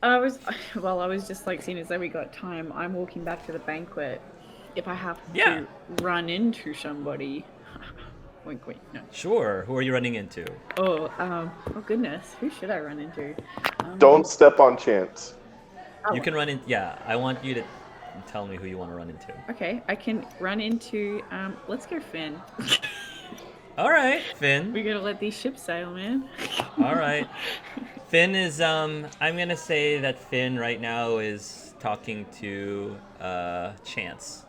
I was, well, I was just like, seeing as though we got time, I'm walking back to the banquet. If I have Yeah, to run into somebody, wink, wink, no. sure. Who are you running into? Oh goodness, who should I run into? Don't Um, step on Chance. You oh, can run in. Yeah, I want you to tell me who you want to run into. okay, I can run into. Let's go, Finn. All right, Finn. We're gonna let these ships sail, man. All right. Finn is I'm gonna say that Finn right now is talking to Chance.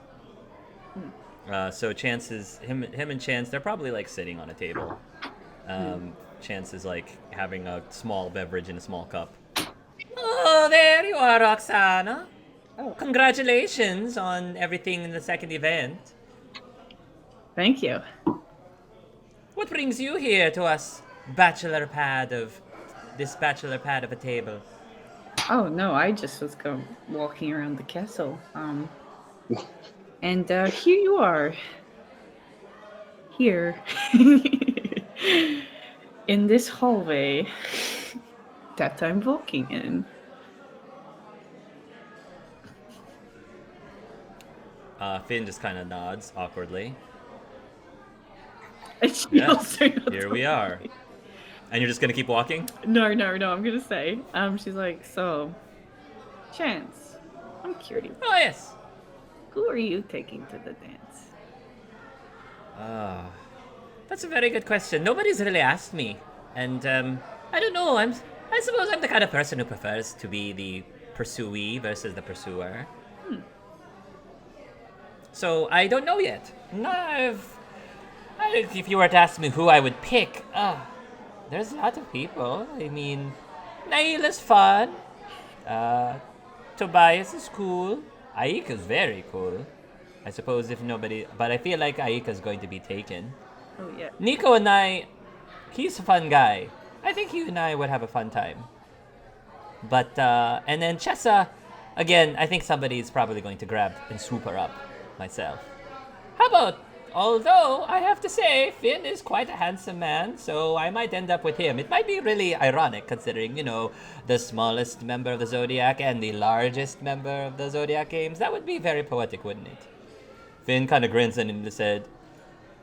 Hmm. So Chance is him and Chance, they're probably like sitting on a table. Hmm. Chance is like having a small beverage in a small cup. Oh, there you are, Roxana. Oh, Congratulations on everything in the second event. thank you. What brings you here to us, bachelor pad of a table? Oh no, I just was walking around the castle. And here you are, here, in this hallway that I'm walking in. Finn just kind of nods awkwardly. And she Yes, also nods here we are. away. And you're just gonna keep walking? No, no, no. I'm gonna say. She's like, so, Chance. I'm curious. Oh, yes. Who are you taking to the dance? Ah, that's a very good question. Nobody's really asked me. And, I don't know. I suppose I'm the kind of person who prefers to be the pursuee versus the pursuer. Hmm. So I don't know yet. If you were to ask me who I would pick, there's a lot of people. I mean, Nail is fun. Uh, Tobias is cool. Aika's very cool. I suppose if nobody, but I feel like Aika's going to be taken. Oh yeah. Nico and I, he's a fun guy. I think he and I would have a fun time. But and then Chessa, again, I think somebody's probably going to grab and swoop her up. Myself. How about? Although I have to say, Finn is quite a handsome man, so I might end up with him. It might be really ironic considering, the smallest member of the Zodiac and the largest member of the Zodiac games. That would be very poetic, wouldn't it? Finn kind of grins and said,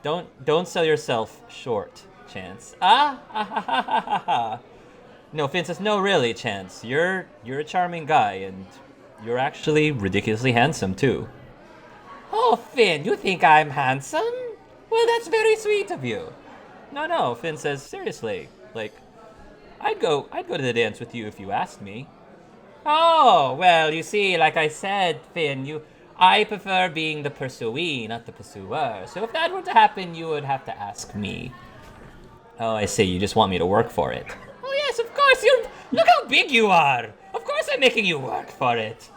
"Don't sell yourself short, Chance." Ah. No, Finn says, "No, really, Chance. You're a charming guy, and you're actually ridiculously handsome too." Oh, Finn, you think I'm handsome? Well, that's very sweet of you. No, Finn says, seriously, like, I'd go to the dance with you if you asked me. Oh, well, you see, like I said, Finn, I prefer being the pursuee, not the pursuer. So if that were to happen, you would have to ask me. Oh, I see, you just want me to work for it. Oh, yes, of course, look how big you are. Of course I'm making you work for it.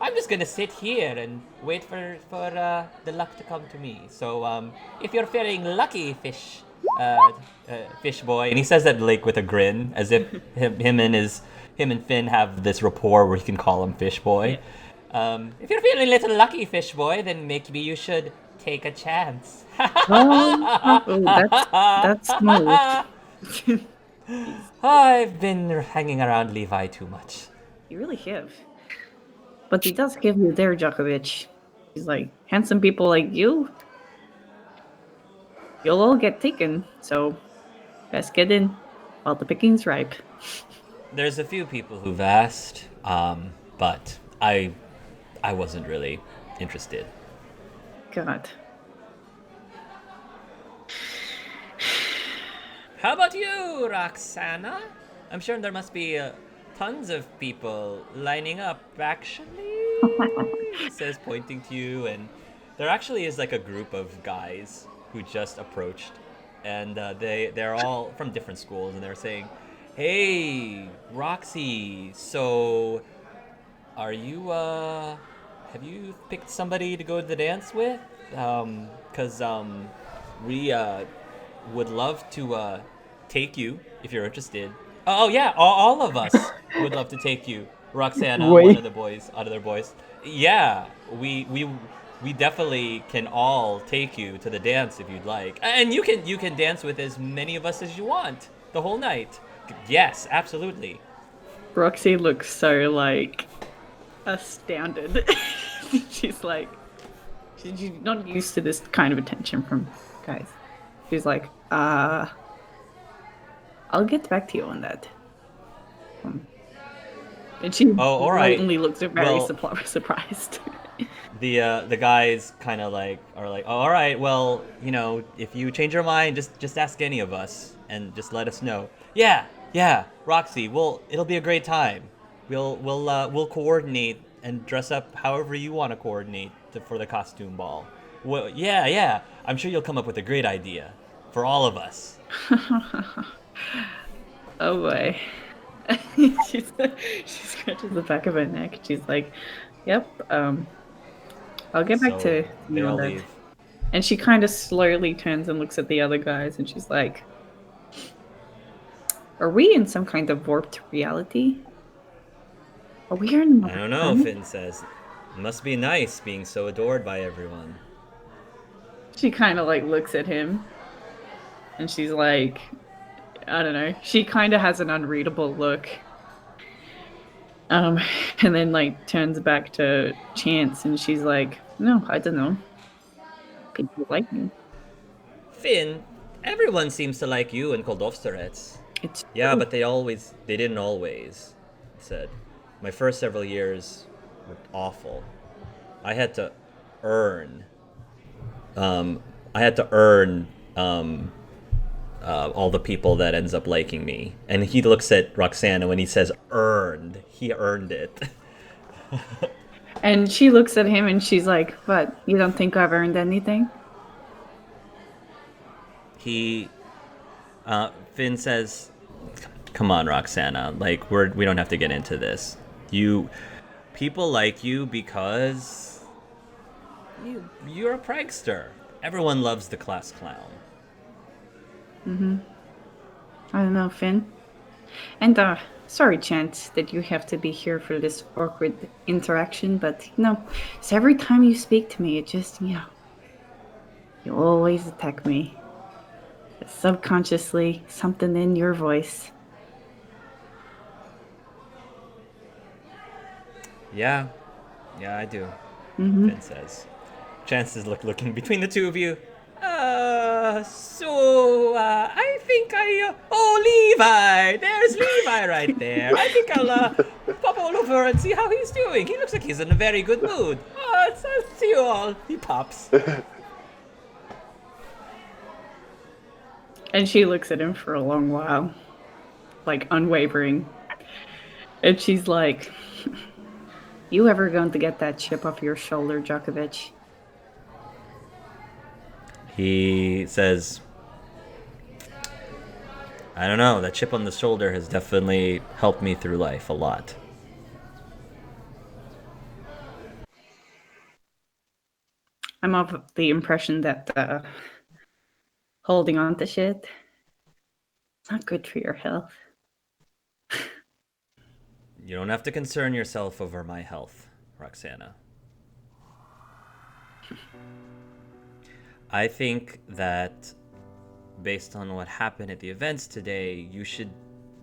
I'm just gonna sit here and wait for the luck to come to me. So if you're feeling lucky, fish boy, and he says that like with a grin, as if him and Finn have this rapport where he can call him fish boy. If you're feeling a little lucky, fish boy, then maybe you should take a chance. Oh, that's smooth. I've been hanging around Levi too much. You really have. But he does give you there, Djokovic. He's like, handsome people like you'll all get taken. So best get in while the picking's ripe. There's a few people who've asked, but I wasn't really interested. God. How about you, Roxana? I'm sure there must be tons of people lining up, actually. He says, pointing to you, and there actually is like a group of guys who just approached, and they're all from different schools, and they're saying, "Hey, Roxy, so are you have you picked somebody to go to the dance with? Cause we would love to take you if you're interested. Oh yeah, all of us would love to take you, Roxana, one Wait. of the boys, other boys. Yeah, we definitely can all take you to the dance if you'd like, and you can dance with as many of us as you want the whole night. Yes, absolutely. Roxy looks so like astounded. She's like, she's not used to this kind of attention from guys. She's like, I'll get back to you on that. And she all right. blatantly looks very Well, surprised. the guys kind of like are like, oh, all right, well, if you change your mind, just ask any of us and just let us know. Yeah, Roxy, it'll be a great time. We'll coordinate and dress up however you want to coordinate for the costume ball. Well, yeah, I'm sure you'll come up with a great idea for all of us. Oh boy. she scratches the back of her neck. She's like, "Yep, I'll get back to They you on all that." leave. And she kind of slowly turns and looks at the other guys, and she's like, "Are we in some kind of warped reality? Are we in I another don't know, planet?" Finn says. Must be nice being so adored by everyone. She kind of like looks at him, and she's like, I don't know. She kind of has an unreadable look. And then like turns back to Chance, and she's like, "No, I don't know. People like me. Finn, everyone seems to like you and Koldovsterets. It's Yeah, true." but they didn't always, he said. My first several years were awful. I had to earn, I had to earn, all the people that ends up liking me. And he looks at Roxana when he says earned. He earned it. And she looks at him, and she's like, "What? You don't think I've earned anything?" he, Finn says, "Come on, Roxana. Like we don't have to get into this. People like you because you're a prankster. Everyone loves the class clown." I don't know, Finn. And sorry, Chance, that you have to be here for this awkward interaction, but so every time you speak to me, it just you always attack me. Subconsciously, something in your voice. Yeah, I do. Finn says. Chance is looking between the two of you. I think oh, Levi! There's Levi right there. I think I'll pop all over and see how he's doing. He looks like he's in a very good mood. Oh, I'll see you all. He pops. And she looks at him for a long while, like unwavering. And she's like, "You ever going to get that chip off your shoulder, Djokovic?" He says, I don't know, that chip on the shoulder has definitely helped me through life a lot. I'm of the impression that holding on to shit, it's not good for your health. You don't have to concern yourself over my health, Roxana. I think that based on what happened at the events today, you should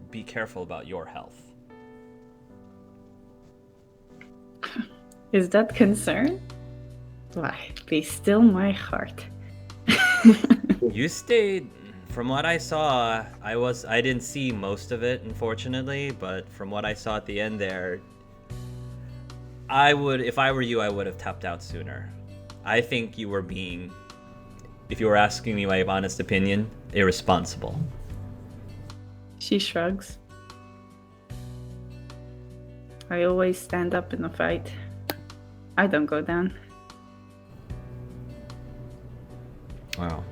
be careful about your health. Is that concern? Why, be still my heart. You stayed, from what I saw, I didn't see most of it, unfortunately, but from what I saw at the end there, if I were you, I would have tapped out sooner. I think you were being, if you were asking me my honest opinion, irresponsible. She shrugs. I always stand up in a fight. I don't go down. Wow.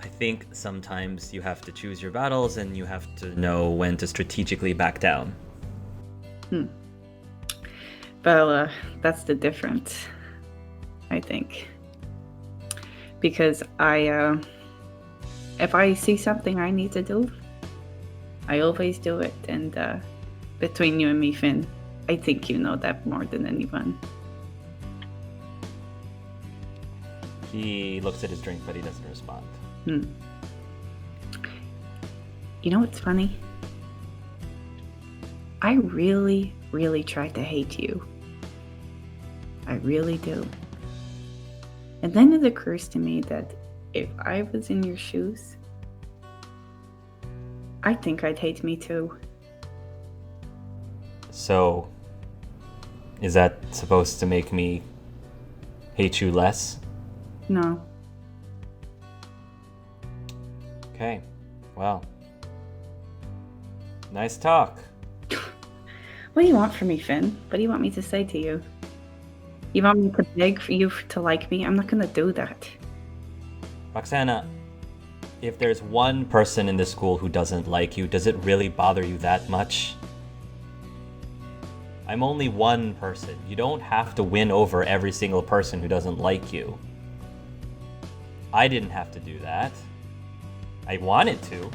I think sometimes you have to choose your battles and you have to know when to strategically back down. Well, that's the difference, I think. Because if I see something I need to do, I always do it. And between you and me, Finn, I think you know that more than anyone. He looks at his drink, but he doesn't respond. You know what's funny? I really, really try to hate you. I really do. And then it occurs to me that if I was in your shoes, I think I'd hate me too. So, is that supposed to make me hate you less? No. Okay, well. Nice talk. What do you want from me, Finn? What do you want me to say to you? You want me to beg for you to like me? I'm not gonna do that. Roxana, if there's one person in this school who doesn't like you, does it really bother you that much? I'm only one person. You don't have to win over every single person who doesn't like you. I didn't have to do that. I wanted to,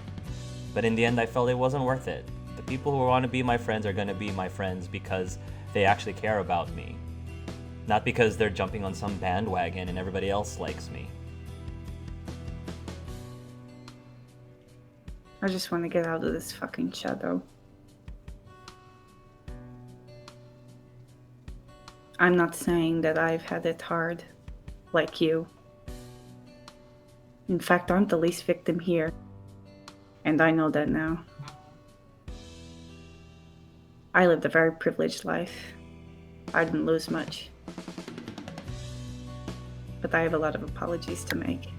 but in the end I felt it wasn't worth it. The people who want to be my friends are going to be my friends because they actually care about me. Not because they're jumping on some bandwagon and everybody else likes me. I just want to get out of this fucking shadow. I'm not saying that I've had it hard, like you. In fact, I'm the least victim here. And I know that now. I lived a very privileged life. I didn't lose much. But I have a lot of apologies to make.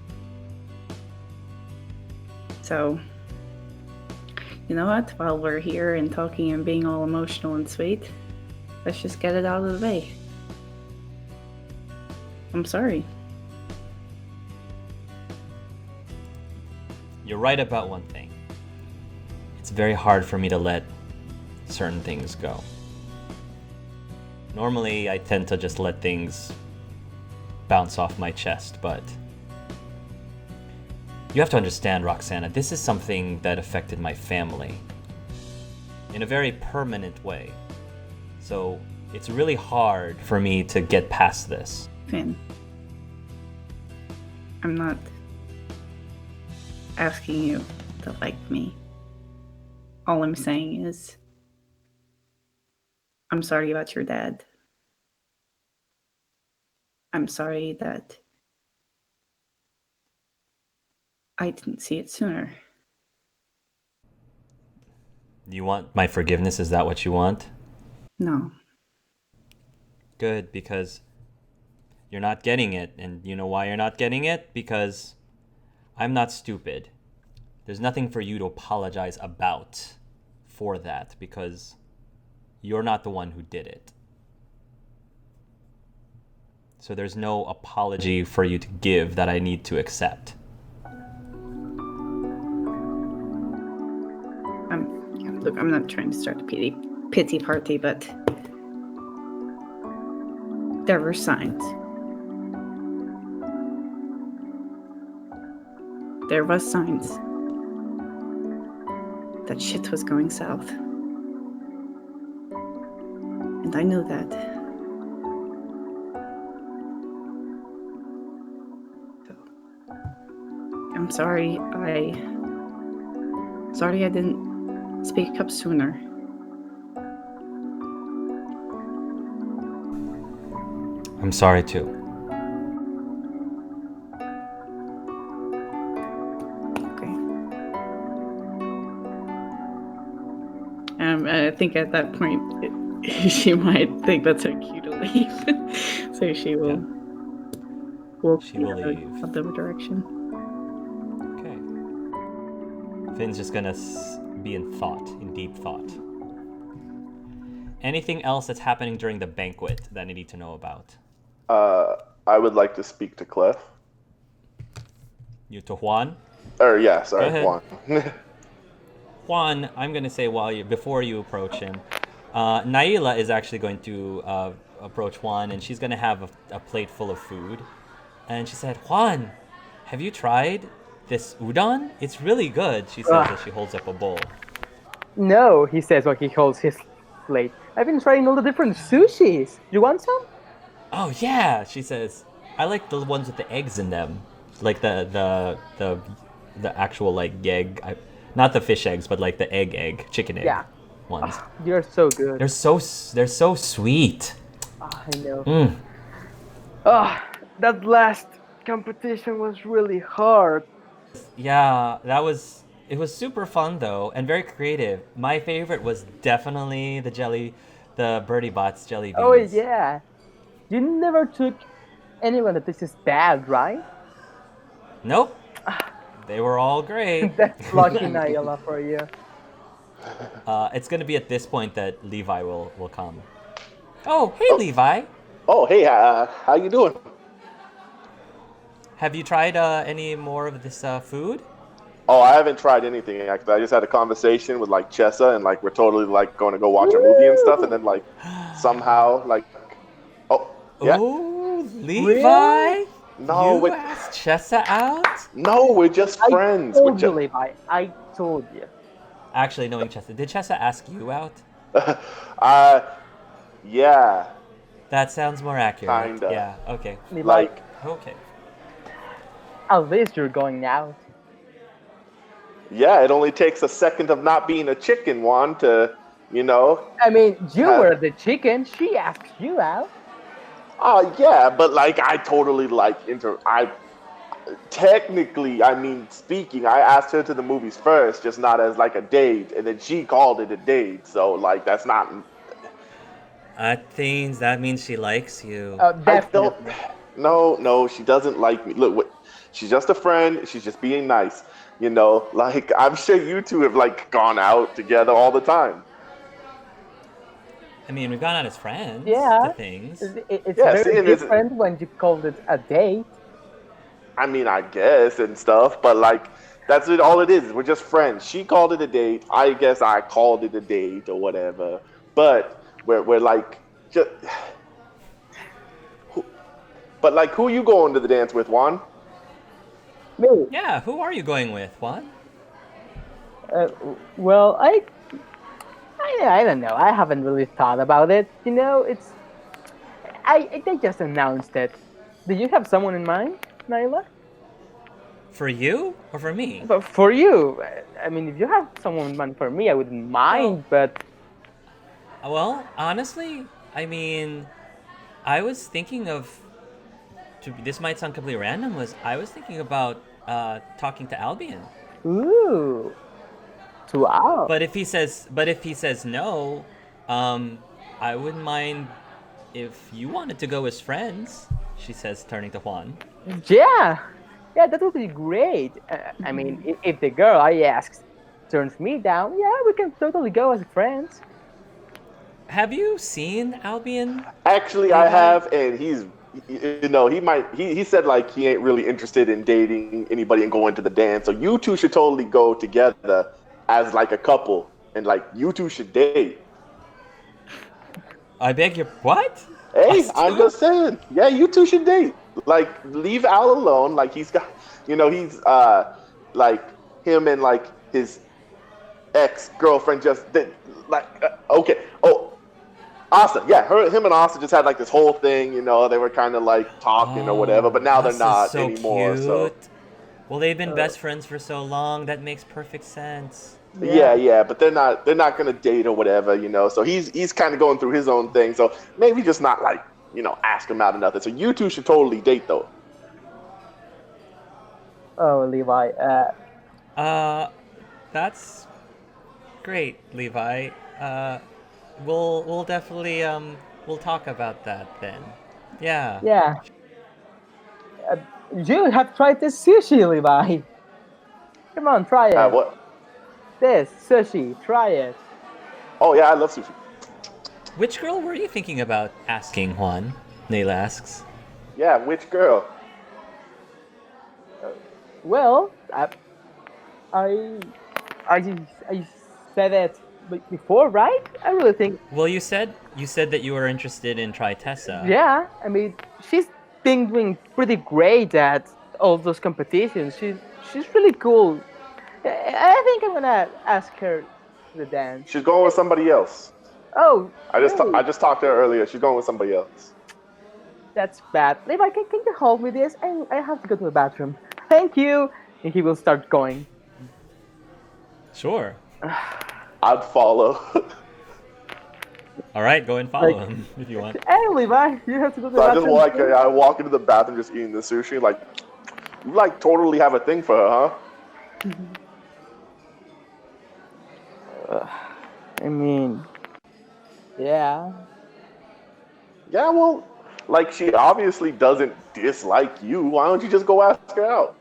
So, you know what? While we're here and talking and being all emotional and sweet, let's just get it out of the way. I'm sorry. You're right about one thing. It's very hard for me to let certain things go. Normally, I tend to just let things bounce off my chest, but you have to understand, Roxana, this is something that affected my family in a very permanent way. So it's really hard for me to get past this. Finn, I'm not asking you to like me. All I'm saying is, I'm sorry about your dad. I'm sorry that I didn't see it sooner. You want my forgiveness? Is that what you want? No. Good, because you're not getting it. And you know why you're not getting it? Because I'm not stupid. There's nothing for you to apologize about for that, because you're not the one who did it. So there's no apology for you to give that I need to accept. Look, I'm not trying to start a pity party, but there were signs. There was signs that shit was going south. And I knew that. So, I'm sorry I didn't speak up sooner. I'm sorry too. Okay. I think at that point she might think that's her cue to leave. So she will leave. Other direction. Okay. Finn's just gonna be in deep thought. Anything else that's happening during the banquet that I need to know about? I would like to speak to Cliff. You to Juan? Juan. Juan, I'm gonna say before you approach him, Naila is actually going to approach Juan, and she's gonna have a plate full of food. And she said, "Juan, have you tried this udon? It's really good," she says as she holds up a bowl. No, he says while he holds his plate. I've been trying all the different sushis. You want some? Oh yeah, she says. I like the ones with the eggs in them, like the actual like egg, not the fish eggs, but like the chicken egg. Yeah. ones. You're so good. They're so sweet. I know. Mm. That last competition was really hard. Yeah, it was super fun though, and very creative. My favorite was definitely the Birdie Bots jelly beans. Oh yeah. You never took anyone that this is bad, right? Nope. They were all great. That's lucky Naila for you. It's gonna be at this point that Levi will come. Oh, hey Levi. Oh, hey, how you doing? Have you tried any more of this food? Oh, I haven't tried anything yet. 'Cause I just had a conversation with like Chessa, and like we're totally like going to go watch a movie and stuff, and then like somehow like, oh yeah, Oh, Levi. Really? no, You asked Chessa out? no, we're just friends. I We're told you, just, Levi. I told you. Actually, knowing Chessa, did Chessa ask you out? yeah, That sounds more accurate. Kinda. Yeah. Okay. Levi, like Okay. at least you're going out. yeah. It only takes a second of not being a chicken, Juan, to I mean, you Uh, were the chicken. She asked you out. Yeah, but like I totally like technically, I mean, speaking, I asked her to the movies first, just not as like a date, and then she called it a date. So like that's not. That means she likes you. Oh, I don't. definitely. No, she doesn't like me. Look, she's just a friend. She's just being nice. Like I'm sure you two have like gone out together all the time. I mean, we've gone out as friends Yeah. to things. It's Yeah, very seeing is- different when you called it a date. I mean, I guess and stuff, but like that's it. All it is. We're just friends. She called it a date. I guess I called it a date or whatever. But we're like just. But like, who you going to the dance with, Juan? Me. Yeah, who are you going with, Juan? Well, I don't know. I haven't really thought about it. They just announced it. Do you have someone in mind, Naila? For you or for me? But for you, I mean, if you have someone in mind for me, I wouldn't mind. But Well, honestly, I mean, I was thinking of. This might sound completely random. I was thinking about talking to Albion. ooh, 2 hours. But if he says no, I wouldn't mind if you wanted to go as friends. She says, turning to Juan. Yeah, that would be great. I mean, if the girl I asked turns me down, yeah, we can totally go as friends. Have you seen Albion? Actually, I have, and he's. He said like he ain't really interested in dating anybody and going to the dance. So you two should totally go together as like a couple, and like you two should date. I beg your what? Hey, Us I'm two? just saying. Yeah, you two should date. Like, leave Al alone. Like, he's got, he's like him and like his ex-girlfriend just did like okay. Oh, Asa, yeah, him and Asa just had like this whole thing. They were kind of like talking or whatever, but now they're Asa's not so anymore. So cute. Well, they've been best friends for so long. That makes perfect sense. yeah, but they're not gonna date or whatever. So he's kind of going through his own thing. So maybe just not like ask him out or nothing. So you two should totally date though. Oh, Levi. That's great, Levi. We'll definitely we'll talk about that then. Yeah. Yeah. You have tried this sushi, Levi. Come on, try it. What? This sushi, try it. Oh yeah, I love sushi. Which girl were you thinking about asking, Juan? Neil asks. Yeah, which girl? Well, I said it before, right? I really think. Well, you said that you were interested in Tessa. Yeah, I mean, she's been doing pretty great at all those competitions. She's really cool. I think I'm gonna ask her to the dance. She's going with somebody else. Oh, I just really? talked to her earlier. She's going with somebody else. That's bad. Levi, can you hold me this? I have to go to the bathroom. Thank you. And he will start going. Sure. I'd follow. All right, go and follow him if you want. Hey, Levi, you have to go to the So I just bathroom. too? I walk into the bathroom just eating the sushi. Like, you like totally have a thing for her, huh? I mean, yeah. Yeah, well, like she obviously doesn't dislike you. Why don't you just go ask her out?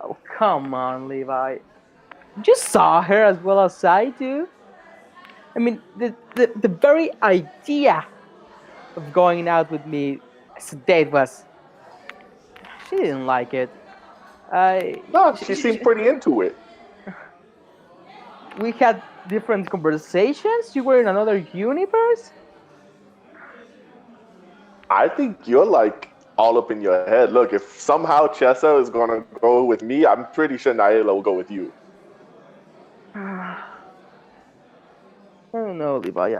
Oh, come on, Levi. You saw her as well as I do. I mean, the very idea of going out with me as a date was. She didn't like it. I. No, She, she she, seemed she- pretty into it. we had different conversations. You were in another universe. I think you're like all up in your head. Look, if somehow Chessa is gonna go with me, I'm pretty sure Naila will go with you. I don't know, Levi.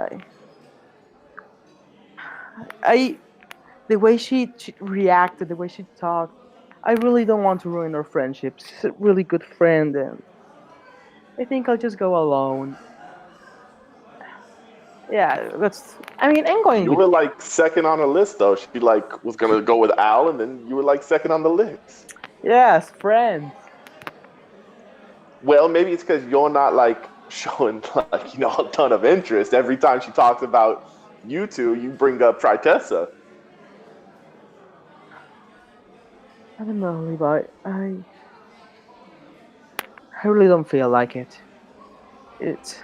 I the way she reacted, the way she talked, I really don't want to ruin our friendship. She's a really good friend, and I think I'll just go alone. Yeah, that's. I mean, I'm going You with were like second on the list though. She like was gonna go with Al, and then you were like second on the list. yes, friends. Well, maybe it's because you're not like showing like a ton of interest. Every time she talks about you two, you bring up Tritessa. I don't know, Levi. I really don't feel like it. It's.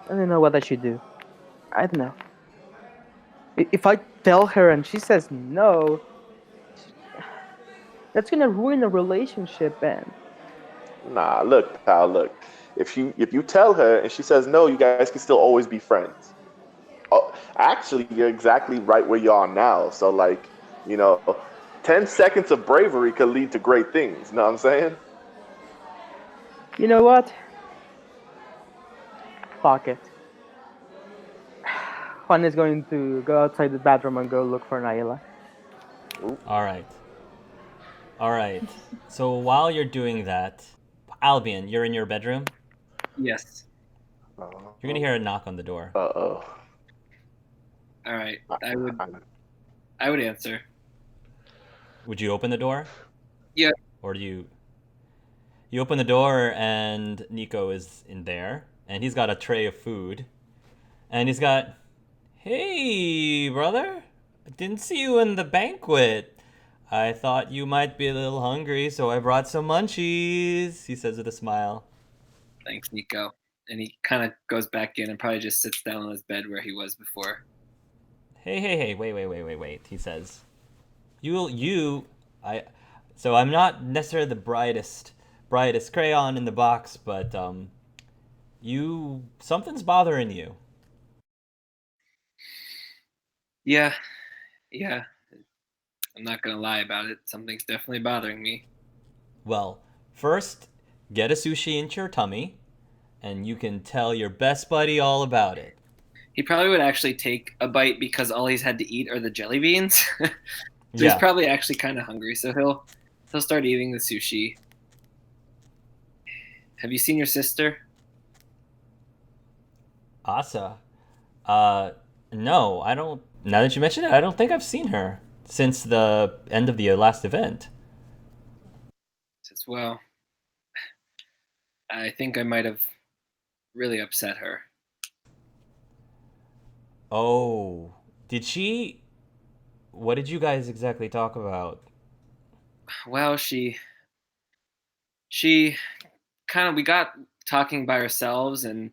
I don't know what I should do. I don't know. If I tell her and she says no, that's gonna ruin the relationship, and Nah, look, pal, look. If you tell her and she says no, you guys can still always be friends. Oh, actually, you're exactly right where you are now. So like, you know, 10 seconds of bravery could lead to great things. You know what I'm saying? you know what? Fuck it. Juan is going to go outside the bathroom and go look for Naila. All right. All right. So while you're doing that, Albion, you're in your bedroom. Yes. You're gonna hear a knock on the door. Uh-oh. All right. I would answer. Would you open the door? Yeah. Or do you? You open the door and Nico is in there, and he's got a tray of food, and he's got, "Hey, brother, I didn't see you in the banquet. I thought you might be a little hungry, so I brought some munchies," he says with a smile. Thanks, Nico. And he kind of goes back in and probably just sits down on his bed where he was before. Hey, wait, he says. I, so I'm not necessarily the brightest crayon in the box, but, something's bothering you. Yeah. I'm not going to lie about it. Something's definitely bothering me. Well, first, get a sushi into your tummy, and you can tell your best buddy all about it. He probably would actually take a bite because all he's had to eat are the jelly beans. So he's probably actually kind of hungry, so he'll start eating the sushi. Have you seen your sister? Asa. No, I don't. Now that you mention it, I don't think I've seen her since the end of the last event. Says, well, I think I might have really upset her. Oh, did she? What did you guys exactly talk about? Well, she kind of, we got talking by ourselves, and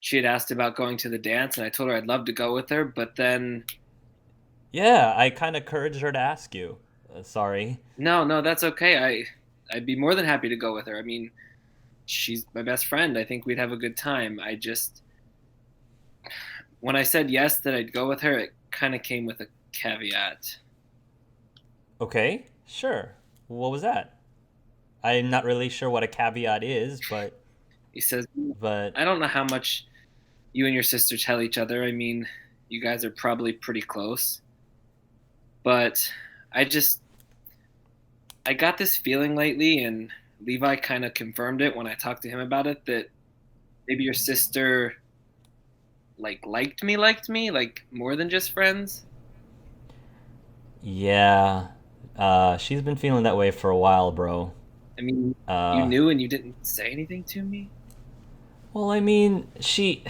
she had asked about going to the dance, and I told her I'd love to go with her, but then Yeah, I kind of encouraged her to ask you. Sorry. no, that's okay. I'd be more than happy to go with her. I mean, she's my best friend. I think we'd have a good time. I just, when I said yes that I'd go with her, it kind of came with a caveat. Okay, sure. What was that? I'm not really sure what a caveat is, but He says, I don't know how much you and your sister tell each other. I mean, you guys are probably pretty close. But I got this feeling lately, and Levi kind of confirmed it when I talked to him about it, that maybe your sister liked me, like more than just friends. Yeah. She's been feeling that way for a while, bro. I mean, you Uh, knew and you didn't say anything to me. well, I mean, she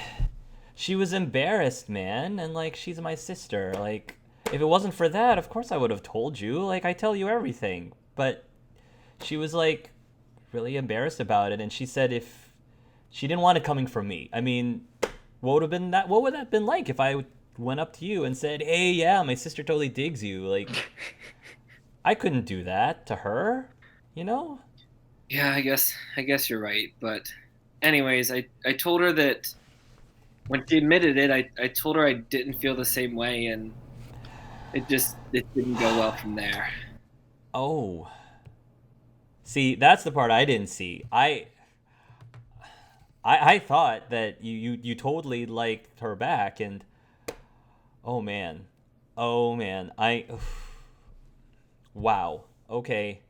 was embarrassed, man, and like she's my sister. Like if it wasn't for that, of course I would have told you. Like I tell you everything. But she was like really embarrassed about it, and she said if she didn't want it coming from me. I mean, what would that have been like if I went up to you and said, "Hey, yeah, my sister totally digs you." Like I couldn't do that to her, you know? Yeah, I guess you're right. But anyways, I told her that when she admitted it, I told her I didn't feel the same way, and it didn't go well from there. Oh. See, that's the part I didn't see. I thought that you totally liked her back, and oh man. Oh man. Wow. Okay.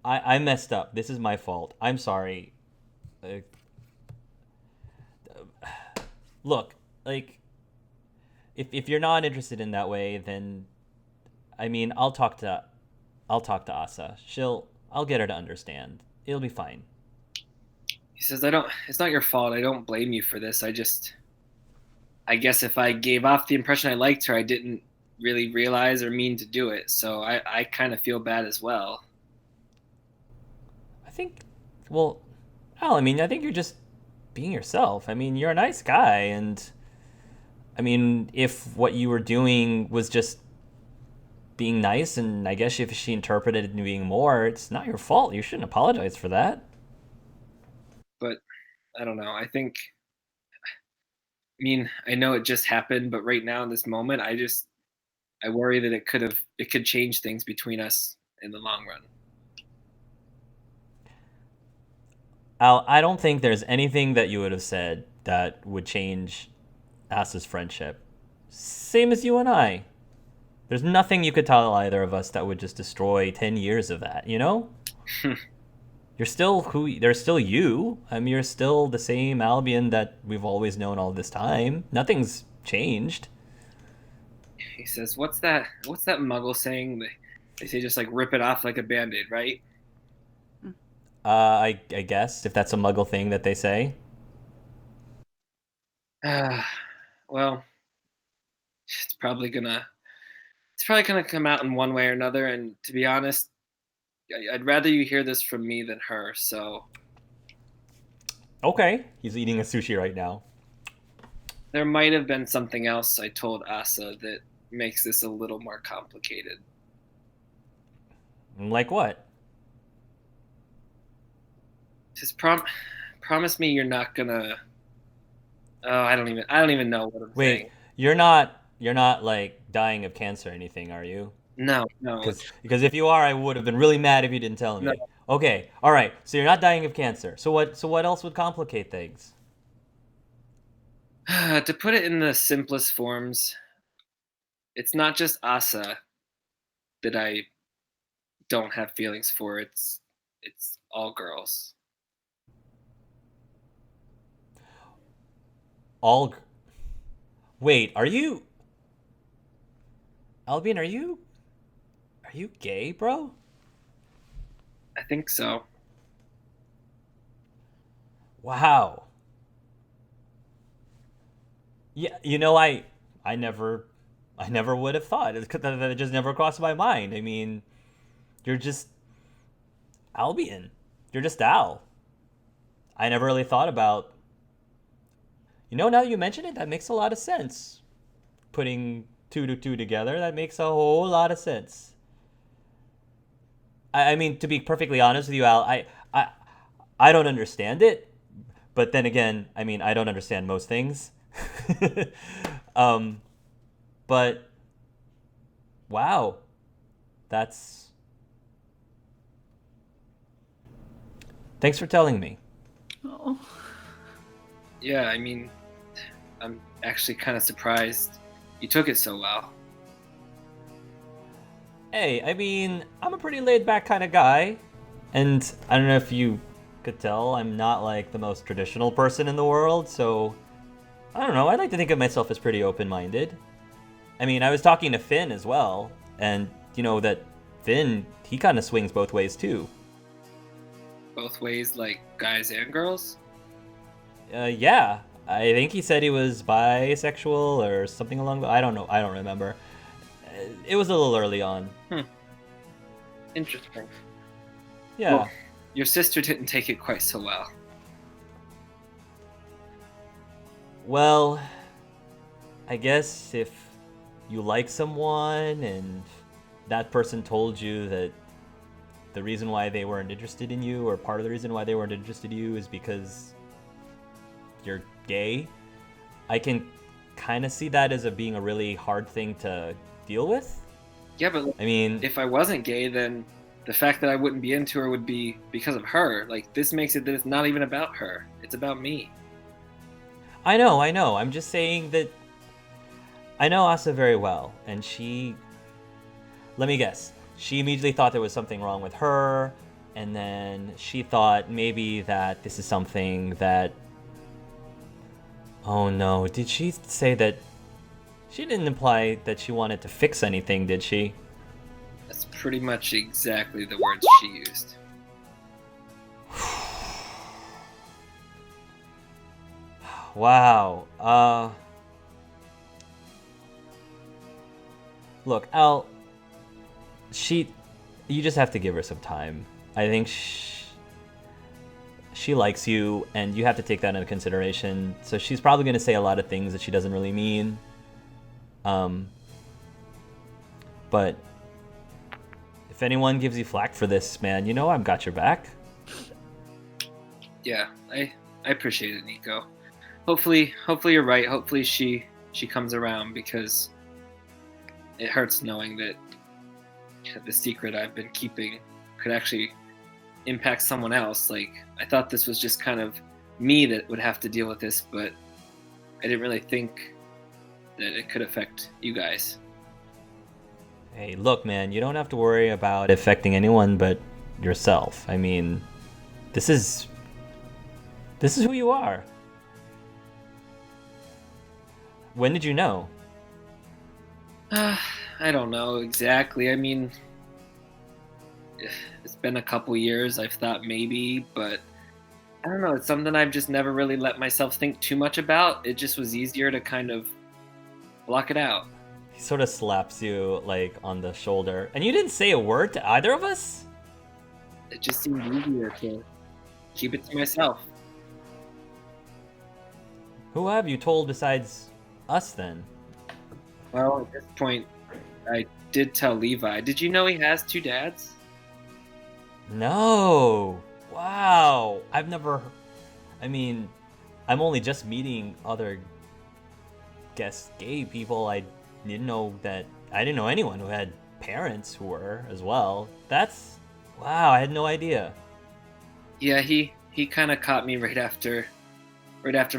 I messed up. This is my fault. I'm sorry. Uh, look, like if you're not interested in that way, then I mean, I'll talk to Asa. I'll get her to understand. It'll be fine. He says, I don't, it's not your fault. I don't blame you for this. I guess if I gave off the impression I liked her, I didn't really realize or mean to do it. So I kind of feel bad as well. I think, well, Al, I mean, I think you're just being yourself. I mean, you're a nice guy, and I mean, if what you were doing was just being nice, and I guess if she interpreted it being more, it's not your fault. You shouldn't apologize for that. But I don't know. I mean, I know it just happened, but right now in this moment, I worry that it could change things between us in the long run. Al, I don't think there's anything that you would have said that would change Asa's friendship. Same as you and I. There's nothing you could tell either of us that would just destroy 10 years of that, you know? You're still there's still you. I mean, you're still the same Albion that we've always known all this time. Nothing's changed. He says, What's that Muggle saying? They say just like rip it off like a band-aid, right? I guess if that's a Muggle thing that they say. Uh, well, it's probably gonna it's probably gonna come out in one way or another. And to be honest, I'd rather you hear this from me than her. So Okay, he's eating a sushi right now. there might have been something else I told Asa that makes this a little more complicated. Like what? Just promise me you're not gonna. Oh, I don't even know what I'm Wait, saying. you're not like dying of cancer or anything, are you? No. Because if you are, I would have been really mad if you didn't tell No. me. Okay, all right. So you're not dying of cancer. So what else would complicate things? To put it in the simplest forms, it's not just Asa that I don't have feelings for. It's all girls. All. Wait, are you Albion? Are you gay, bro? I think so. Wow. Yeah, you know, I never I never would have thought. That just never crossed my mind. I mean, you're just Albion. You're just Al. I never really thought about. You know, now that you mention it, that makes a lot of sense. Putting two to two together, that makes a whole lot of sense. I mean, to be perfectly honest with you, Al, I don't understand it, but then again, I mean, I don't understand most things. um, but wow, that's. Thanks for telling me. Oh. Yeah, I mean, I'm actually kind of surprised you took it so well. Hey, I mean, I'm a pretty laid back kind of guy, and I don't know if you could tell, I'm not like the most traditional person in the world, so I don't know. I'd like to think of myself as pretty open-minded. I mean, I was talking to Finn as well, and you know that Finn, he kind of swings both ways too. Both ways, like guys and girls? Yeah, I think he said he was bisexual or something along the... I don't know. I don't remember. It was a little early on. Interesting. Yeah. Well, your sister didn't take it quite so well. Well, I guess if you like someone and that person told you that the reason why they weren't interested in you, or part of the reason why they weren't interested in you, is because you're gay, I can kind of see that as being a really hard thing to deal with. Yeah, but I mean, if I wasn't gay, then the fact that I wouldn't be into her would be because of her. Like, this makes it that it's not even about her. It's about me. I know. I'm just saying that I know Asa very well, and she... Let me guess. She immediately thought there was something wrong with her, and then she thought maybe that this is something that... Oh no, did she say that... She didn't imply that she wanted to fix anything, did she? That's pretty much exactly the words she used. Wow. Look, Al... You just have to give her some time. I think she likes you, and you have to take that into consideration. So she's probably going to say a lot of things that she doesn't really mean. But if anyone gives you flack for this, man, you know I've got your back. Yeah, I appreciate it, Nico. Hopefully you're right. Hopefully she comes around, because it hurts knowing that the secret I've been keeping could actually impact someone else. Like, I thought this was just kind of me that would have to deal with this, but I didn't really think that it could affect you guys. Hey, look, man, you don't have to worry about affecting anyone but yourself. I mean, this is who you are. When did you know? I don't know exactly. I mean, it's been a couple years. I've thought maybe, but I don't know. It's something I've just never really let myself think too much about. It just was easier to kind of block it out. He sort of slaps you, like, on the shoulder. And you didn't say a word to either of us? It just seemed easier to keep it to myself. Who have you told besides us, then? Well, at this point, I did tell Levi. Did you know he has two dads? No. Wow. I've never... I mean, I'm only just meeting other guest gay people. I didn't know anyone who had parents who were as well. That's... Wow, I had no idea. Yeah, he kind of caught me right after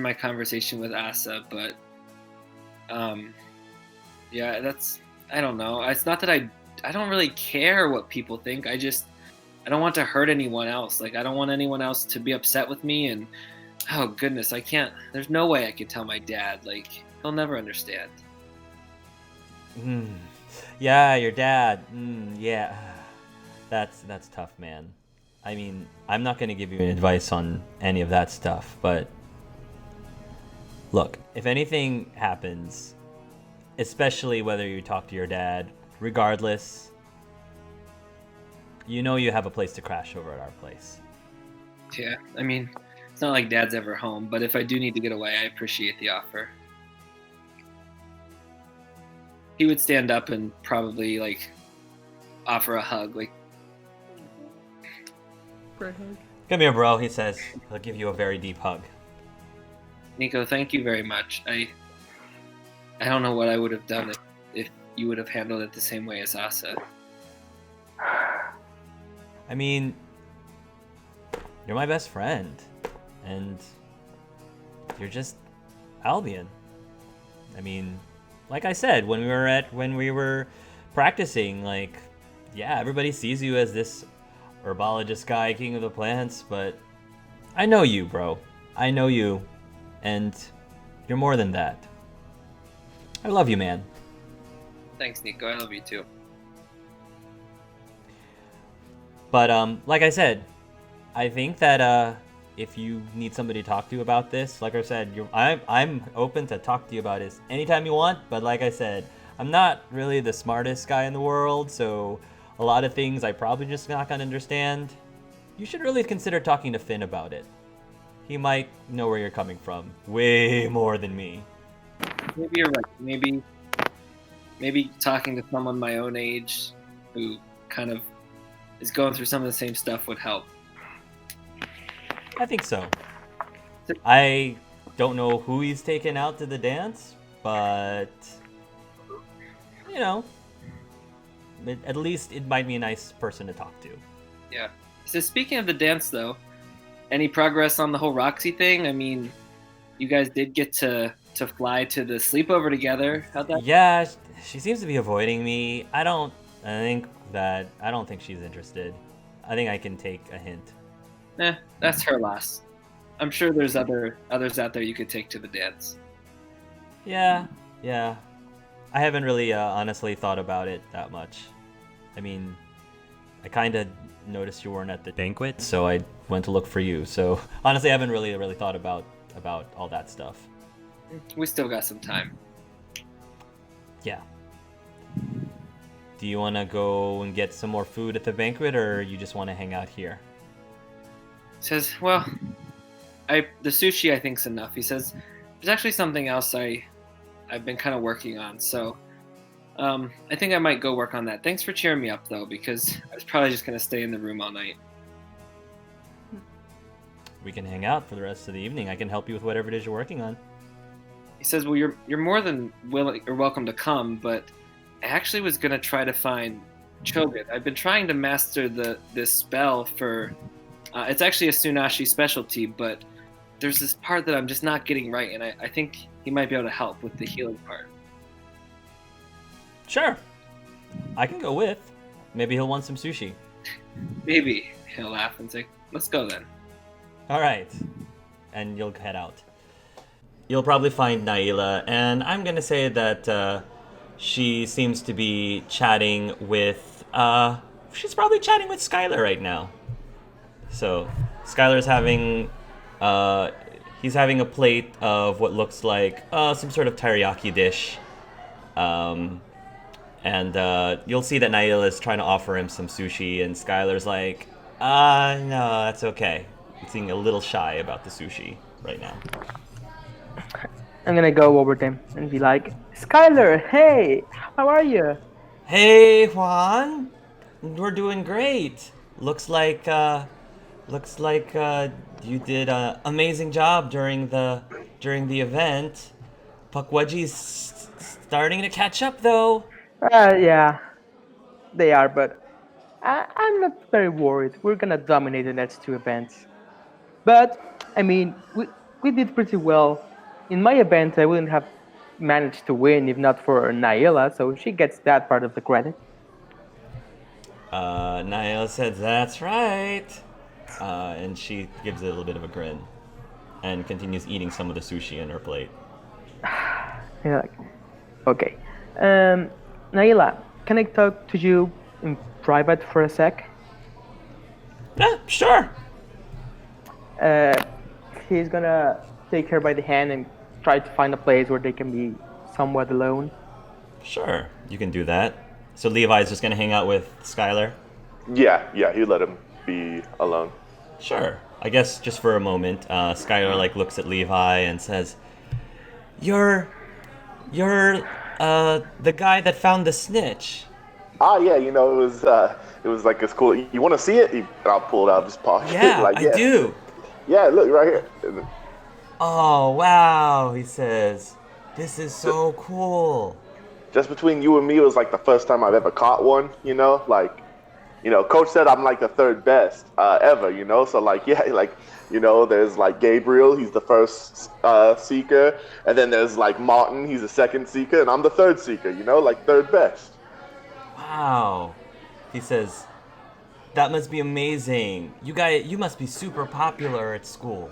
my conversation with Asa, but yeah, I don't know. It's not that I don't really care what people think. I don't want to hurt anyone else. Like, I don't want anyone else to be upset with me, and oh goodness, I can't. There's no way I could tell my dad. Like, he'll never understand. Yeah, your dad. Yeah. That's tough, man. I mean, I'm not going to give you advice on any of that stuff, but look, if anything happens, especially whether you talk to your dad, regardless, you know you have a place to crash over at our place. Yeah, I mean, it's not like Dad's ever home, but if I do need to get away, I appreciate the offer. He would stand up and probably, like, offer a hug, like... For a hug. Come here, bro, he says. He'll give you a very deep hug. Nico, thank you very much. I don't know what I would have done if you would have handled it the same way as Asa. I mean, you're my best friend, and you're just Albion. I mean, like I said, when we were practicing, like, yeah, everybody sees you as this herbologist guy, king of the plants, but I know you, bro. I know you, and you're more than that. I love you, man. Thanks, Nico. I love you too. But like I said, I think that if you need somebody to talk to about this, like I said, I'm open to talk to you about this anytime you want. But like I said, I'm not really the smartest guy in the world, so a lot of things I probably just not gonna understand. You should really consider talking to Finn about it. He might know where you're coming from way more than me. Maybe you're right. Maybe talking to someone my own age who kind of is going through some of the same stuff would help. I think so. I don't know who he's taken out to the dance, but you know, at least it might be a nice person to talk to. Yeah. So speaking of the dance, though, any progress on the whole Roxy thing? I mean, you guys did get to fly to the sleepover together. How'd that? Yeah, she seems to be avoiding me. I don't think she's interested. I think I can take a hint. That's her loss. I'm sure there's others out there you could take to the dance. Yeah. I haven't really honestly thought about it that much. I mean, I kind of noticed you weren't at the banquet, so I went to look for you. So honestly, I haven't really thought about all that stuff. We still got some time. Yeah. Do you want to go and get some more food at the banquet, or you just want to hang out here? He says, well, the sushi I think's enough. He says, there's actually something else I've been kind of working on, so I think I might go work on that. Thanks for cheering me up, though, because I was probably just going to stay in the room all night. We can hang out for the rest of the evening. I can help you with whatever it is you're working on. He says, well, you're more than welcome to come, but I actually was going to try to find Choget. I've been trying to master this spell for... it's actually a Tsunashi specialty, but there's this part that I'm just not getting right, and I think he might be able to help with the healing part. Sure. I can go with. Maybe he'll want some sushi. Maybe. He'll laugh and say, let's go then. All right. And you'll head out. You'll probably find Naila, and I'm going to say that she seems to be chatting with... she's probably chatting with Skylar right now. So, Skylar's having... he's having a plate of what looks like some sort of teriyaki dish. And you'll see that Naila is trying to offer him some sushi, and Skylar's like, no, that's okay. He's being a little shy about the sushi right now. I'm gonna go over to him and be like, Skylar, hey, how are you? Hey, Juan. We're doing great. Looks like you did an amazing job during the event. Pukwudgie's starting to catch up, though. Yeah, they are, but I'm not very worried. We're gonna dominate the next two events. But, I mean, we did pretty well. In my event, I wouldn't have managed to win if not for Naila, so she gets that part of the credit. Naila said, that's right. And she gives it a little bit of a grin and continues eating some of the sushi in her plate. You're like, okay. Naila, can I talk to you in private for a sec? Yeah, sure. He's gonna take her by the hand and try to find a place where they can be somewhat alone. Sure, you can do that. So Levi's just gonna hang out with Skylar? Yeah, he let him be alone. Sure. I guess just for a moment, Skylar looks at Levi and says, You're the guy that found the snitch. Yeah, it was like it's cool. You want to see it? I'll pull it out of his pocket. Yeah, I do. Yeah, look right here. Oh, wow, he says. This is so cool. Just between you and me, it was like the first time I've ever caught one, Coach said I'm like the third best ever, So there's like Gabriel, he's the first seeker, and then there's like Martin, he's the second seeker, and I'm the third seeker, third best. Wow. He says, That must be amazing. You must be super popular at school.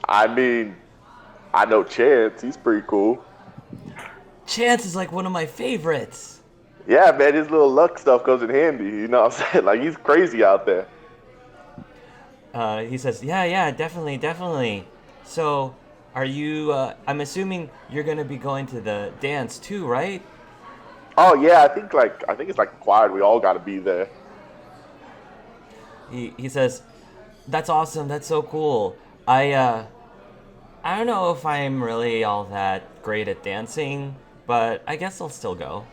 I mean, I know Chance. He's pretty cool. Chance is like one of my favorites. Yeah, man, his little luck stuff goes in handy. You know what I'm saying? Like, he's crazy out there. He says, yeah, definitely, definitely. So, are you, I'm assuming you're gonna be going to the dance too, right? Oh yeah, I think it's like required. We all got to be there. He says, that's awesome, that's so cool. I don't know if I'm really all that great at dancing, but I guess I'll still go.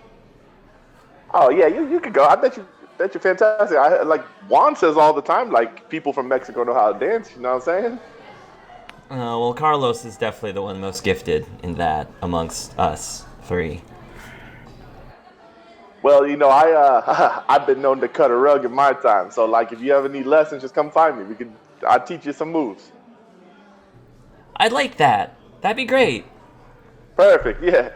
Oh yeah, you could go. I bet you fantastic. I like Juan says all the time. Like people from Mexico know how to dance. You know what I'm saying? Well, Carlos is definitely the one most gifted in that amongst us three. Well, you know, I've been known to cut a rug in my time. So like, if you ever need lessons, just come find me. I'll teach you some moves. I'd like that. That'd be great. Perfect. Yeah.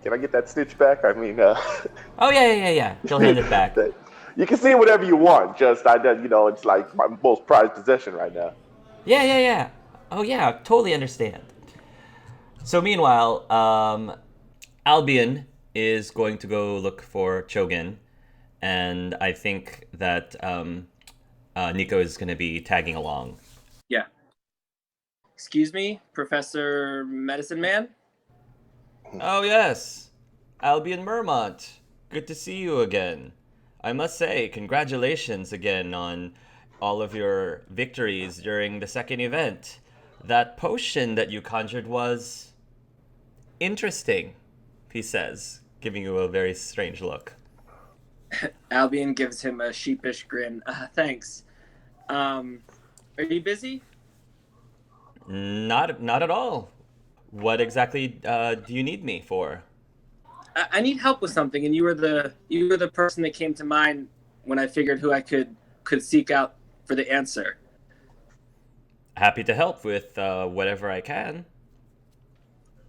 Can I get that stitch back? I mean, Oh, yeah. She'll hand it back. you can see whatever you want. Just you know, it's like my most prized possession right now. Yeah. Oh, yeah, totally understand. So, meanwhile, Albion is going to go look for Chogen, and I think that Nico is going to be tagging along. Yeah. Excuse me, Professor Medicine Man? Oh, yes. Albion Mermont. Good to see you again. I must say, congratulations again on all of your victories during the second event. That potion that you conjured was interesting, he says, giving you a very strange look. Albion gives him a sheepish grin. Thanks. Are you busy? Not at all. What exactly do you need me for? I need help with something, and you were the person that came to mind when I figured who I could seek out for the answer. Happy to help with whatever I can.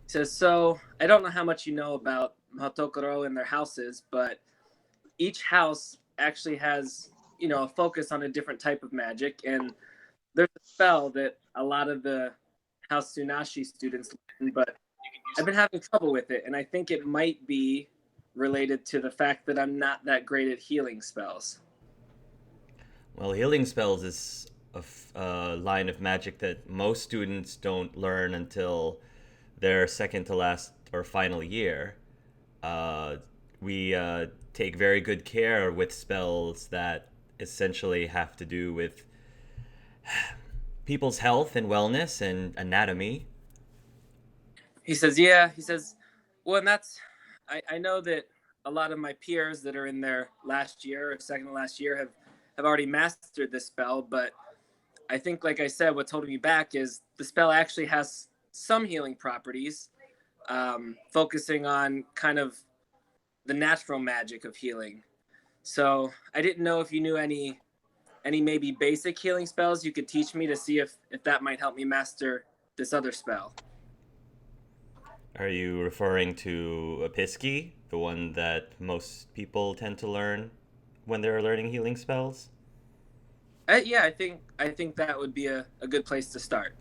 He says, so I don't know how much you know about Matokoro and their houses, but each house actually has, a focus on a different type of magic, and there's a spell that a lot of the House Tsunashi students learn, but I've been having trouble with it, and I think it might be related to the fact that I'm not that great at healing spells. Well, healing spells is a line of magic that most students don't learn until their second to last or final year. We take very good care with spells that essentially have to do with people's health and wellness and anatomy. He says, yeah. He says, well, and I know that a lot of my peers that are in their last year or second to last year have already mastered this spell, but I think, like I said, what's holding me back is the spell actually has some healing properties, focusing on kind of the natural magic of healing. So I didn't know if you knew any maybe basic healing spells you could teach me to see if that might help me master this other spell. Are you referring to Episky, the one that most people tend to learn when they're learning healing spells? Yeah, I think that would be a good place to start.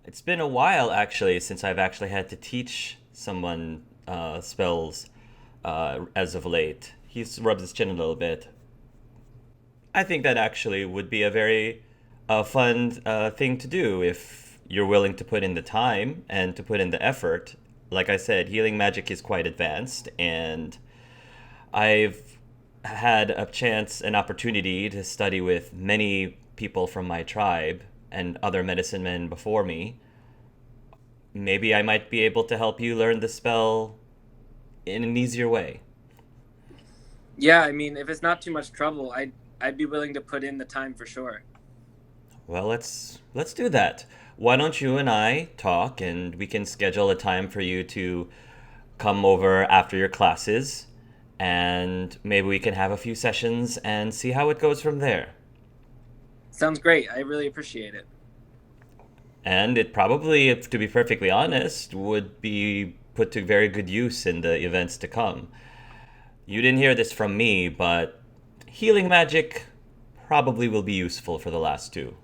It's been a while, actually, since I've actually had to teach someone spells as of late. He rubs his chin a little bit. I think that actually would be a very fun thing to do if you're willing to put in the time and to put in the effort. Like I said, healing magic is quite advanced, and I've had an opportunity to study with many people from my tribe and other medicine men before me. Maybe I might be able to help you learn the spell in an easier way. Yeah, I mean, if it's not too much trouble, I'd be willing to put in the time for sure. Well, let's do that. Why don't you and I talk, and we can schedule a time for you to come over after your classes, and maybe we can have a few sessions and see how it goes from there. Sounds great. I really appreciate it. And it probably, to be perfectly honest, would be put to very good use in the events to come. you didn't hear this from me, but healing magic probably will be useful for the last two.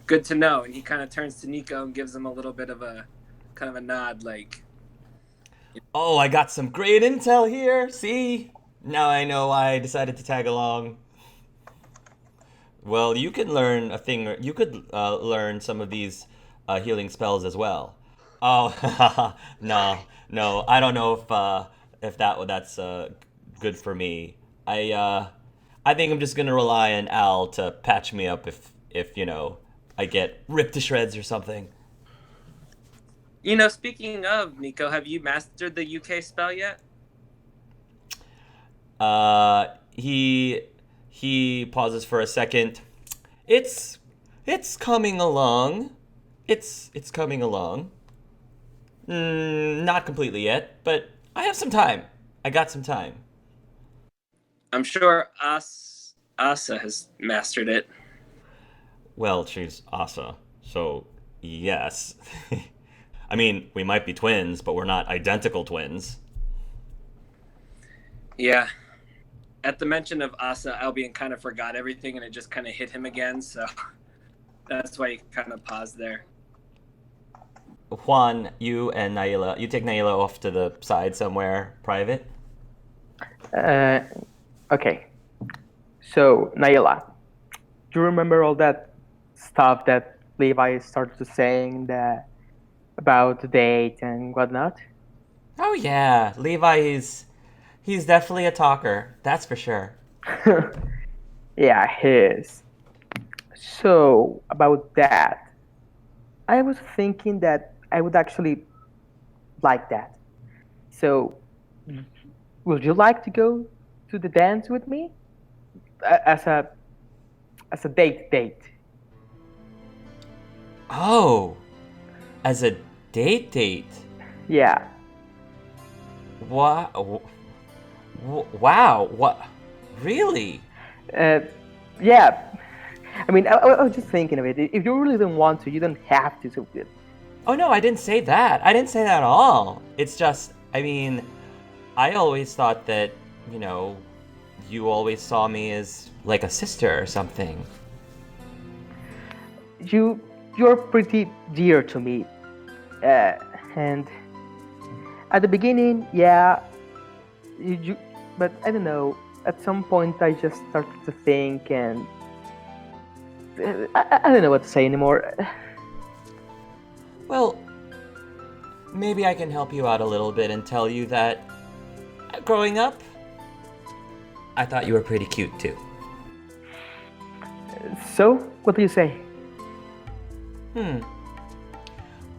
Good to know. And he kind of turns to Nico and gives him a little bit of a kind of a nod, like, Oh, I got some great intel here. See? Now I know why I decided to tag along. Well, you can learn a thing. You could learn some of these healing spells as well. Oh, no. I don't know if that's good for me. I think I'm just gonna rely on Al to patch me up if I get ripped to shreds or something. Speaking of, Nico, have you mastered the UK spell yet? He pauses for a second. It's coming along. It's coming along. Not completely yet, but I have some time. I got some time. I'm sure Asa has mastered it. Well, she's Asa, so yes. I mean, we might be twins, but we're not identical twins. Yeah. At the mention of Asa, Albion kind of forgot everything and it just kind of hit him again, so that's why he kind of paused there. Juan, you and Naila, you take Naila off to the side somewhere private? Okay. So, Naila, do you remember all that stuff that Levi started to saying about the date and whatnot? Oh yeah, Levi he's definitely a talker, that's for sure. Yeah, he is. So, about that, I was thinking that I would actually like that. So, would you like to go to the dance with me? As a date? Oh, as a date? Yeah. What? Wow, what? Really? Yeah. I mean, I was just thinking of it. If you really don't want to, you don't have to. So, Oh no, I didn't say that. I didn't say that at all. It's just, I mean, I always thought that, you always saw me as like a sister or something. you're pretty dear to me, and at the beginning, yeah, but I don't know. At some point, I just started to think, and I don't know what to say anymore. Well, maybe I can help you out a little bit and tell you that growing up, I thought you were pretty cute too. So, what do you say?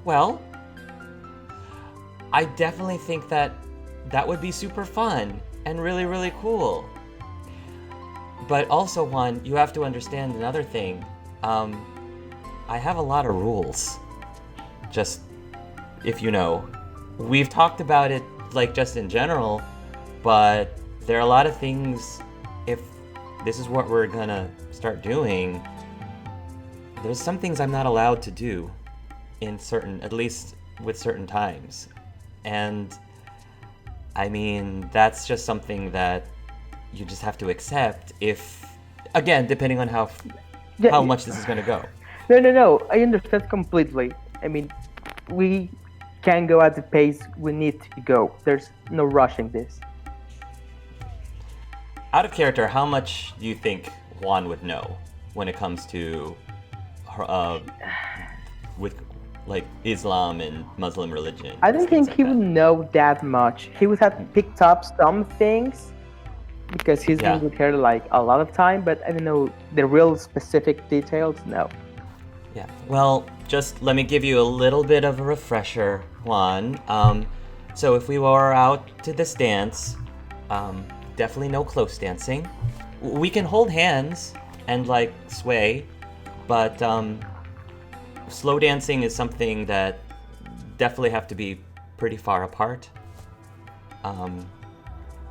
Well, I definitely think that would be super fun and really, really cool. But also, Juan, you have to understand another thing. I have a lot of rules. Just, if you know. We've talked about it, like, just in general, but there are a lot of things, if this is what we're gonna start doing, there's some things I'm not allowed to do at least with certain times. And, I mean, that's just something that you just have to accept again, depending on how much this is gonna go. No. I understand completely. I mean, we can go at the pace we need to go. There's no rushing this. Out of character, how much do you think Juan would know when it comes to with like Islam and Muslim religion? I don't think he would know that much. He would have picked up some things because he's been with her like a lot of time, but I don't know the real specific details. No. Yeah. Well, just let me give you a little bit of a refresher, Juan. So if we were out to this dance, definitely no close dancing. We can hold hands and like sway, but slow dancing is something that definitely have to be pretty far apart.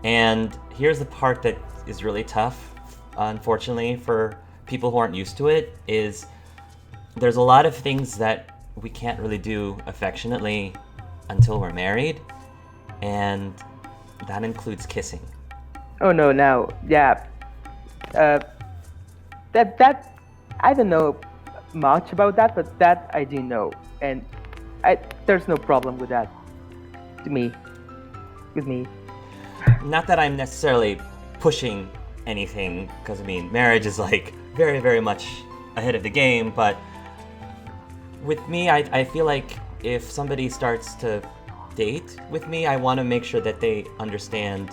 And here's the part that is really tough, unfortunately, for people who aren't used to it, is there's a lot of things that we can't really do affectionately until we're married. And That includes kissing. Oh no, now, yeah. That I don't know much about that, but that I do know, and there's no problem with that. To me, with me. Not that I'm necessarily pushing anything, because I mean, marriage is like very, very much ahead of the game, but with me, I feel like if somebody starts to date with me, I want to make sure that they understand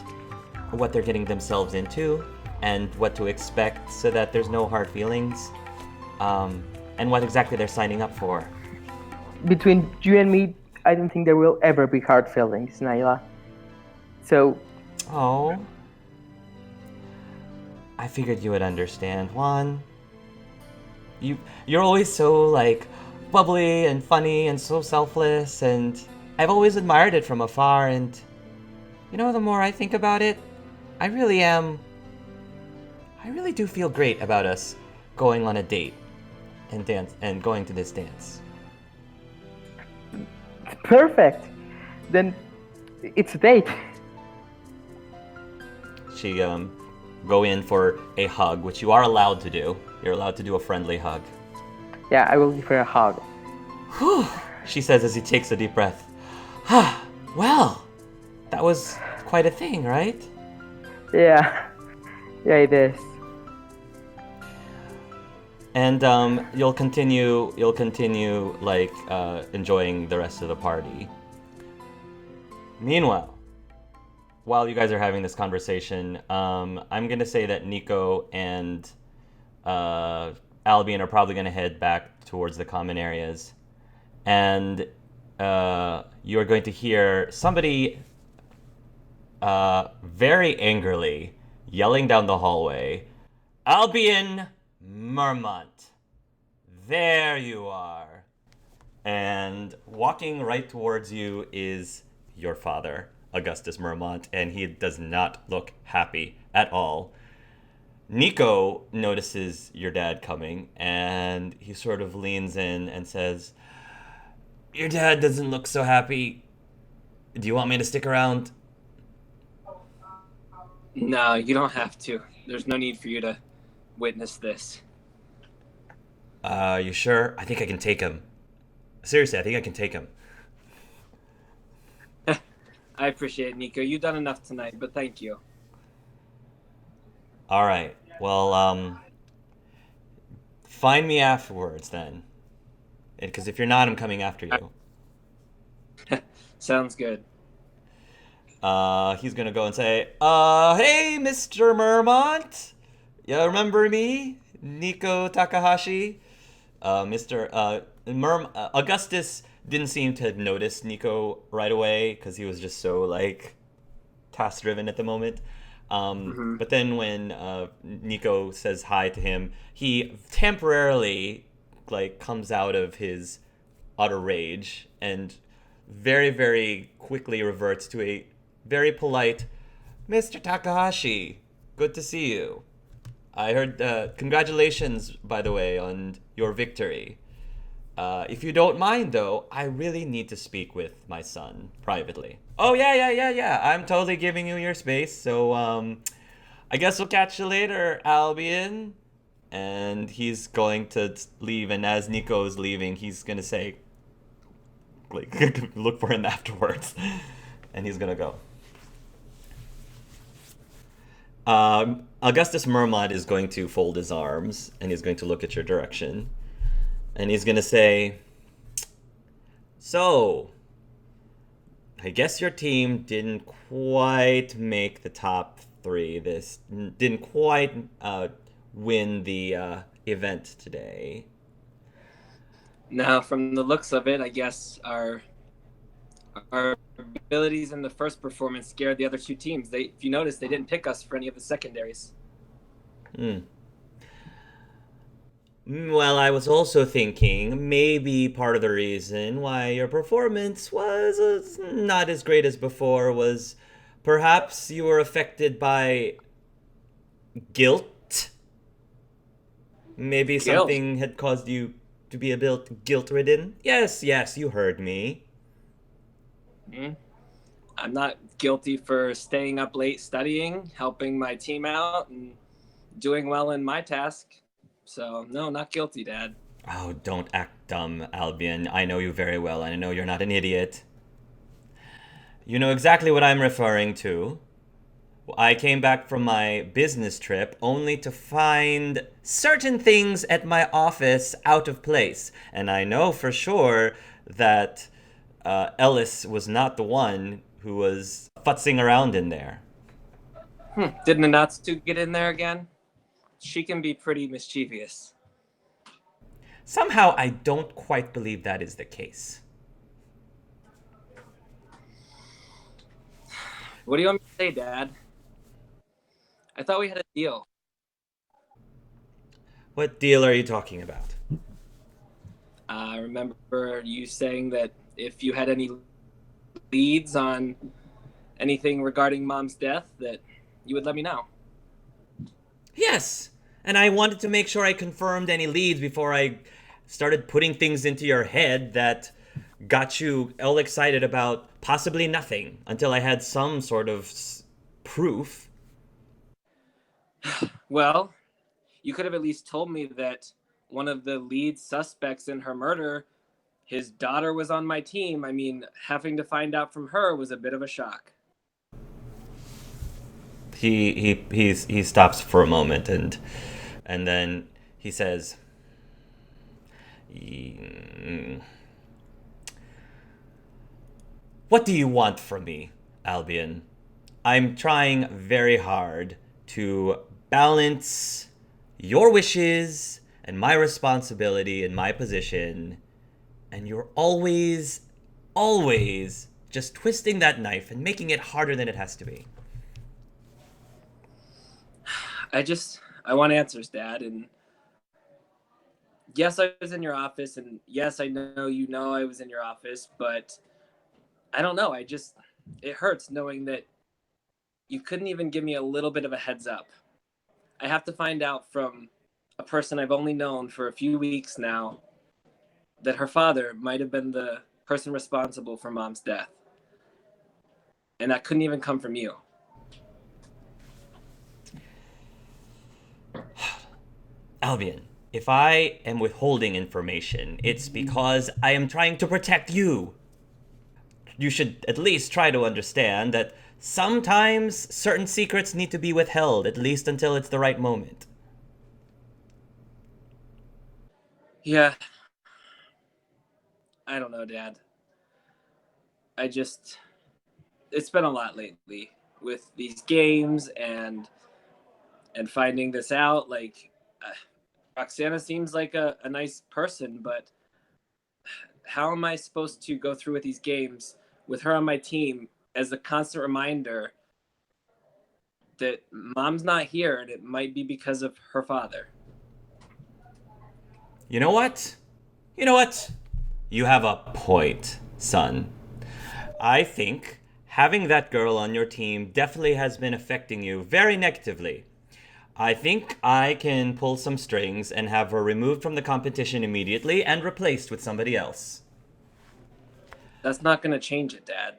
what they're getting themselves into and what to expect so that there's no hard feelings, and what exactly they're signing up for. Between you and me, I don't think there will ever be hard feelings, Naila. So, Oh. I figured you would understand, Juan. You're always so, like, bubbly and funny and so selfless, and I've always admired it from afar, and you know, the more I think about it, I really do feel great about us going on a date and dance and going to this dance. perfect. Then it's a date. She go in for a hug, which you are allowed to do. You're allowed to do a friendly hug. Yeah, I will give her a hug. Whew, she says as he takes a deep breath. Well, that was quite a thing, right? Yeah, yeah, it is. And you'll continue like enjoying the rest of the party. Meanwhile, while you guys are having this conversation, I'm gonna say that Nico and Albion are probably gonna head back towards the common areas, and you are going to hear somebody very angrily yelling down the hallway, "Albion Mermont, there you are." And walking right towards you is your father, Augustus Mermont, and he does not look happy at all. Nico notices your dad coming, and he sort of leans in and says, "Your dad doesn't look so happy. Do you want me to stick around?" No, you don't have to. There's no need for you to witness this. You sure? I think I can take him. Seriously, I think I can take him. I appreciate it, Nico. You've done enough tonight, but thank you. All right. Well, find me afterwards then. Because if you're not, I'm coming after you. Sounds good. He's gonna go and say, "Hey, Mr. Mermont. You remember me? Nico Takahashi?" Augustus didn't seem to notice Nico right away because he was just so, like, task-driven at the moment. But then when Nico says hi to him, he temporarily, like, comes out of his utter rage and very, very quickly reverts to a very polite, "Mr. Takahashi, good to see you. I heard, congratulations, by the way, on your victory. If you don't mind, though, I really need to speak with my son privately." "Oh, yeah. I'm totally giving you your space, so, I guess we'll catch you later, Albion." And he's going to leave, and as Nico's leaving, he's gonna say, like, look for him afterwards. And he's gonna go. Augustus Mermont is going to fold his arms, and he's going to look at your direction. And he's gonna say, "So, I guess your team didn't quite make the top 3. This didn't quite win the event today." Now, from the looks of it, I guess our abilities in the first performance scared the other two teams. If you notice, they didn't pick us for any of the secondaries. Well, I was also thinking maybe part of the reason why your performance was not as great as before was perhaps you were affected by guilt. Maybe Guilt? something had caused you to be a bit guilt-ridden. Yes, you heard me. I'm not guilty for staying up late studying, helping my team out, and doing well in my task. So, no, not guilty, Dad. Oh, don't act dumb, Albion. I know you very well, and I know you're not an idiot. You know exactly what I'm referring to. I came back from my business trip only to find certain things at my office out of place. And I know for sure that Ellis was not the one who was futzing around in there. Did Nanatsu get in there again? She can be pretty mischievous. Somehow, I don't quite believe that is the case. What do you want me to say, Dad? I thought we had a deal. What deal are you talking about? I remember you saying that if you had any leads on anything regarding Mom's death, that you would let me know. Yes! And I wanted to make sure I confirmed any leads before I started putting things into your head that got you all excited about possibly nothing until I had some sort of proof. Well, you could have at least told me that one of the lead suspects in her murder, his daughter was on my team. I mean, having to find out from her was a bit of a shock. He stops for a moment and then he says, "What do you want from me, Albion? I'm trying very hard to balance your wishes and my responsibility and my position, and you're always just twisting that knife and making it harder than it has to be." I want answers, Dad. And yes, I was in your office, and yes, I know you know I was in your office, but I don't know. It hurts knowing that you couldn't even give me a little bit of a heads up. I have to find out from a person I've only known for a few weeks now that her father might have been the person responsible for Mom's death. And that couldn't even come from you. Albion, if I am withholding information, it's because I am trying to protect you. You should at least try to understand that sometimes certain secrets need to be withheld, at least until it's the right moment. Yeah. I don't know, Dad. It's been a lot lately with these games and finding this out. Like, Roxana seems like a nice person, but how am I supposed to go through with these games with her on my team as a constant reminder that Mom's not here and it might be because of her father? You know what? You know what? You have a point, son. I think having that girl on your team definitely has been affecting you very negatively. I think I can pull some strings and have her removed from the competition immediately and replaced with somebody else. That's not going to change it, Dad.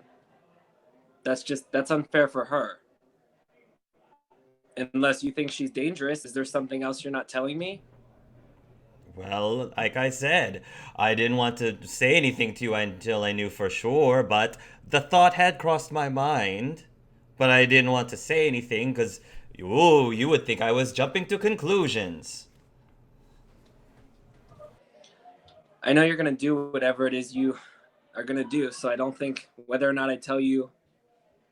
That's unfair for her. Unless you think she's dangerous, is there something else you're not telling me? Well, like I said, I didn't want to say anything to you until I knew for sure, but the thought had crossed my mind. But I didn't want to say anything because, you would think I was jumping to conclusions. I know you're going to do whatever it is you are going to do, so I don't think whether or not I tell you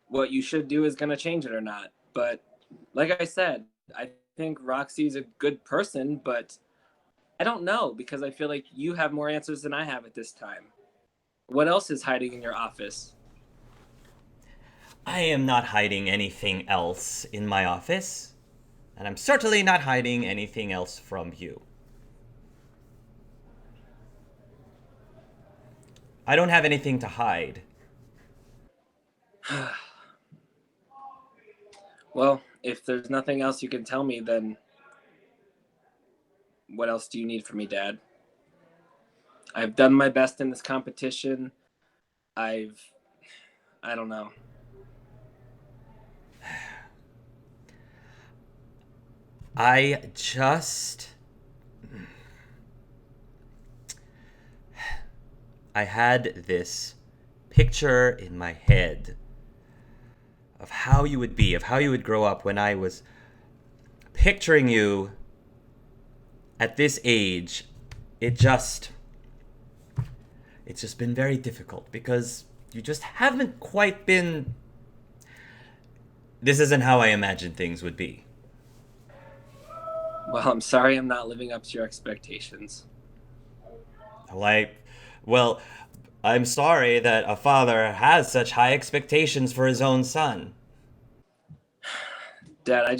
what you should do is going to change it or not. But like I said, I think Roxy's a good person, but I don't know because I feel like you have more answers than I have at this time. What else is hiding in your office? I am not hiding anything else in my office, and I'm certainly not hiding anything else from you. I don't have anything to hide. Well, if there's nothing else you can tell me, then what else do you need from me, Dad? I've done my best in this competition. I don't know. I just... I had this picture in my head of how you would be, of how you would grow up when I was picturing you at this age. It's just been very difficult because you just haven't quite been... This isn't how I imagined things would be. Well, I'm sorry I'm not living up to your expectations. Well, I'm sorry that a father has such high expectations for his own son. Dad, I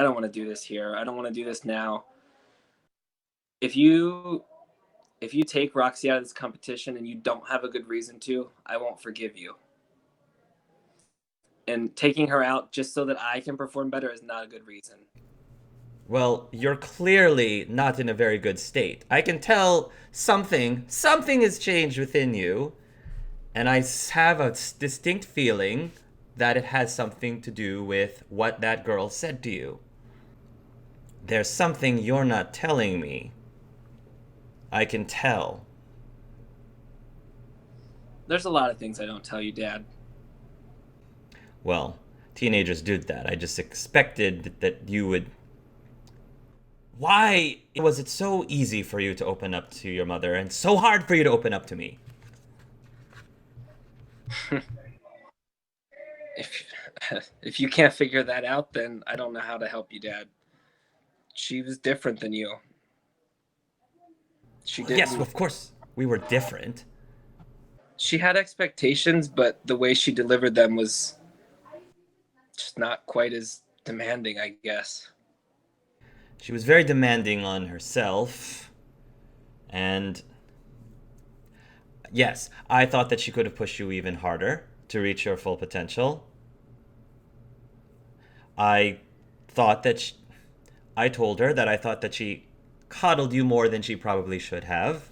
don't want to do this here. I don't want to do this now. If you take Roxy out of this competition and you don't have a good reason to, I won't forgive you. And taking her out just so that I can perform better is not a good reason. Well, you're clearly not in a very good state. I can tell something has changed within you, and I have a distinct feeling that it has something to do with what that girl said to you. There's something you're not telling me. I can tell. There's a lot of things I don't tell you, Dad. Well, teenagers do that. I just expected that you would... Why was it so easy for you to open up to your mother and so hard for you to open up to me? If you can't figure that out, then I don't know how to help you, Dad. She was different than you. She didn't... Yes, of course, we were different. She had expectations, but the way she delivered them was just not quite as demanding, I guess. She was very demanding on herself, and yes, I thought that she could have pushed you even harder to reach your full potential. I told her that I thought that she coddled you more than she probably should have.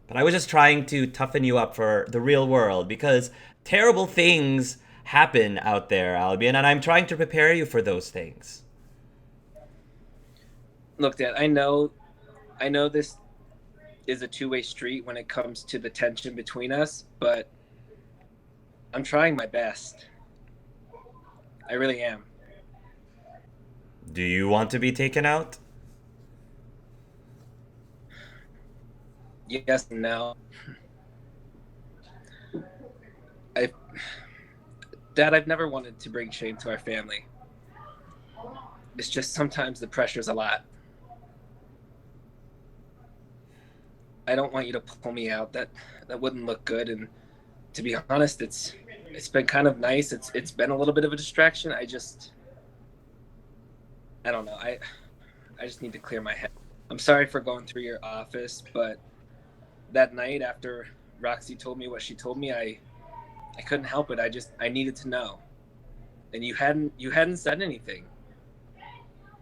But I was just trying to toughen you up for the real world because terrible things happen out there, Albion, and I'm trying to prepare you for those things. Look, Dad, I know this is a two-way street when it comes to the tension between us, but I'm trying my best. I really am. Do you want to be taken out? Yes and no. Dad, I've never wanted to bring shame to our family. It's just sometimes the pressure's a lot. I don't want you to pull me out. That wouldn't look good. And to be honest, it's been kind of nice. It's been a little bit of a distraction. I don't know. I just need to clear my head. I'm sorry for going through your office, but that night after Roxy told me what she told me, I couldn't help it. I needed to know. And you hadn't said anything.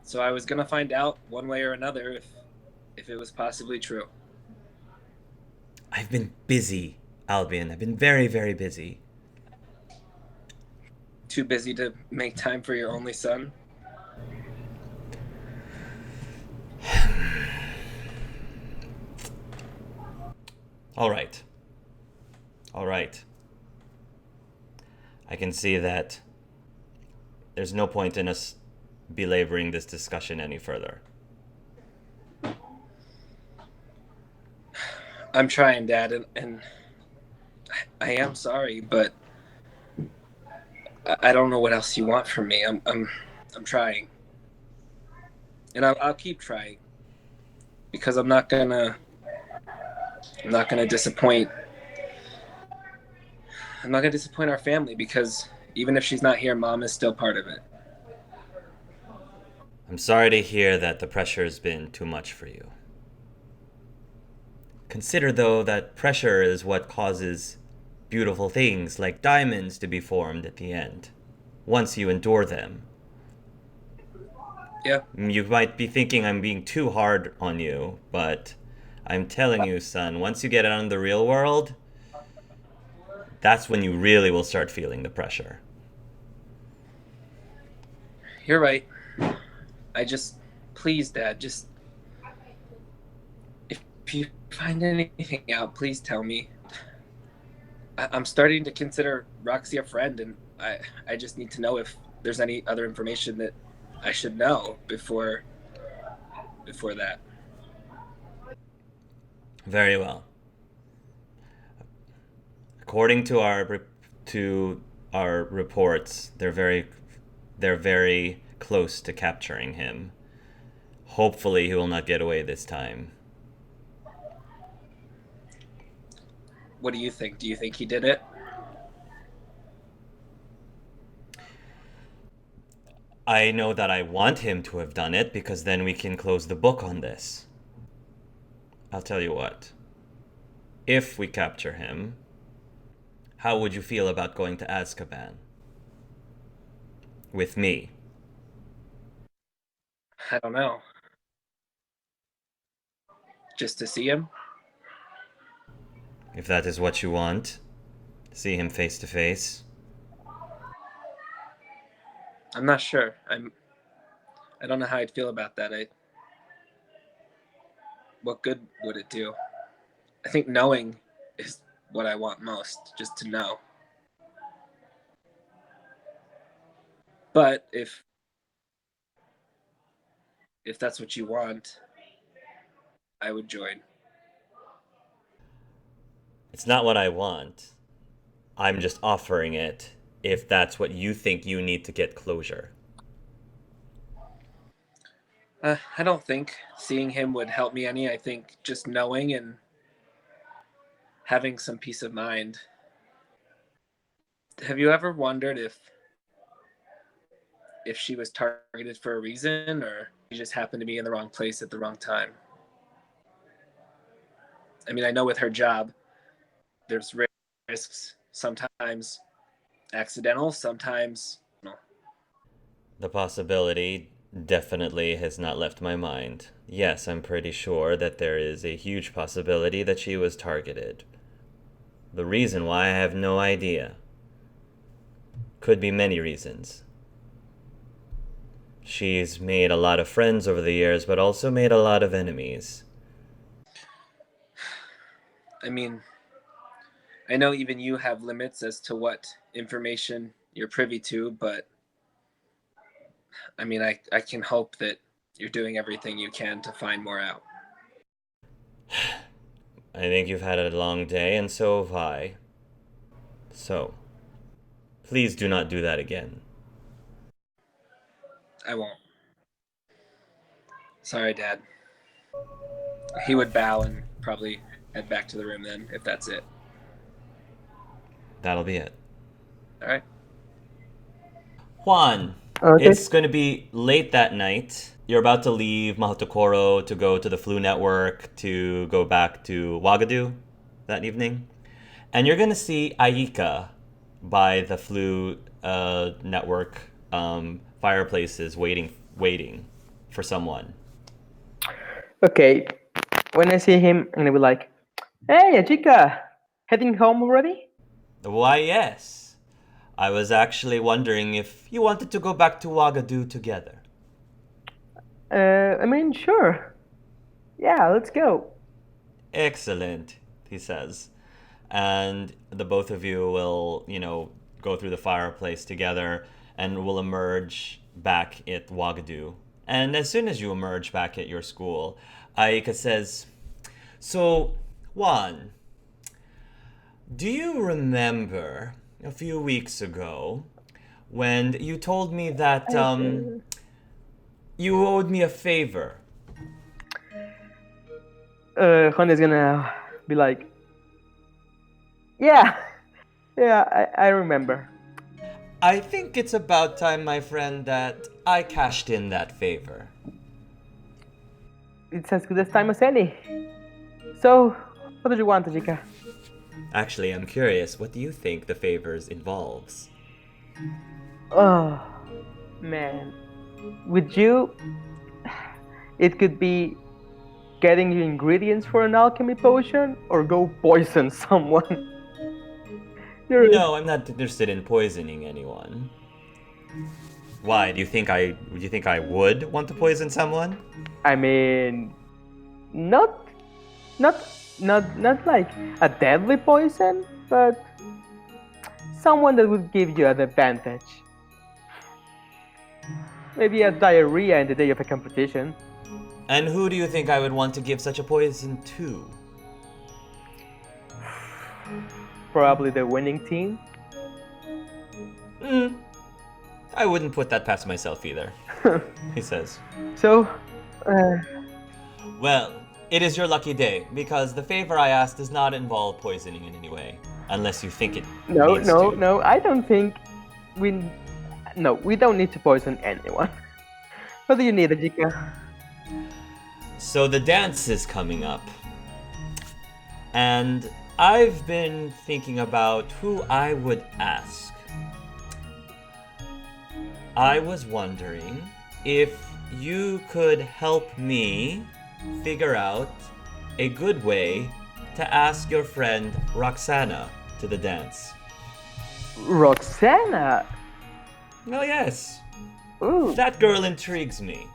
So I was gonna find out one way or another if it was possibly true. I've been busy, Albion. I've been very, very busy. Too busy to make time for your only son? All right. I can see that there's no point in us belaboring this discussion any further. I'm trying, Dad, and I am sorry, but I don't know what else you want from me. I'm trying, and I'll keep trying because I'm not gonna disappoint. I'm not gonna disappoint our family because even if she's not here, Mom is still part of it. I'm sorry to hear that the pressure has been too much for you. Consider, though, that pressure is what causes beautiful things like diamonds to be formed at the end, once you endure them. Yeah. You might be thinking I'm being too hard on you, but I'm telling you, son, once you get out in the real world, that's when you really will start feeling the pressure. You're right. please, Dad, just if you find anything out, please tell me. I'm starting to consider Roxy a friend, and I just need to know if there's any other information that I should know before that. Very well. According to our reports, they're very close to capturing him. Hopefully, he will not get away this time. What do you think? Do you think he did it? I know that I want him to have done it because then we can close the book on this. I'll tell you what. If we capture him, how would you feel about going to Azkaban? With me? I don't know. Just to see him? If that is what you want, see him face to face. I'm not sure. I don't know how I'd feel about that. What good would it do? I think knowing is what I want most, just to know. But if that's what you want, I would join. It's not what I want. I'm just offering it if that's what you think you need to get closure. I don't think seeing him would help me any. I think just knowing and having some peace of mind. Have you ever wondered if she was targeted for a reason, or she just happened to be in the wrong place at the wrong time? I mean, I know with her job, there's risks, sometimes accidental, sometimes no. The possibility definitely has not left my mind. Yes, I'm pretty sure that there is a huge possibility that she was targeted. The reason why, I have no idea. Could be many reasons. She's made a lot of friends over the years, but also made a lot of enemies. I mean, I know even you have limits as to what information you're privy to, but I mean, I can hope that you're doing everything you can to find more out. I think you've had a long day, and so have I. So, please do not do that again. I won't. Sorry, Dad. He would bow and probably head back to the room then, if that's it. That'll be it. All right. Juan, Okay. it's going to be late that night. You're about to leave Mahatokoro to go to the Flu Network to go back to Wagadu that evening. And you're going to see Aika by the Flu Network fireplaces waiting for someone. Okay. When I see him, I'm gonna be like, "Hey, Chica, heading home already?" Why, yes. I was actually wondering if you wanted to go back to Wagadu together. I mean, sure. Yeah, let's go. Excellent, he says. And the both of you will, go through the fireplace together and will emerge back at Wagadu. And as soon as you emerge back at your school, Aika says, "So, Juan, do you remember a few weeks ago when you told me that you owed me a favor?" Honey's gonna be like, yeah, I remember. I think it's about time, my friend, that I cashed in that favor. It's as good as time as any. So, what did you want, Tajika? Actually, I'm curious, what do you think the favors involves? Oh, man. With you, it could be getting you ingredients for an alchemy potion or go poison someone. No, I'm not interested in poisoning anyone. Why? Do you think I would want to poison someone? I mean, not not like a deadly poison, but someone that would give you an advantage. Maybe a diarrhea in the day of a competition. And who do you think I would want to give such a poison to? Probably the winning team. I wouldn't put that past myself either, he says. So, Well, it is your lucky day, because the favor I asked does not involve poisoning in any way, unless you think it needs to. no, I don't think we. No, we don't need to poison anyone. What do you need, Ajika? So the dance is coming up, and I've been thinking about who I would ask. I was wondering if you could help me figure out a good way to ask your friend Roxana to the dance. Roxana. Oh yes, Ooh. that girl intrigues me.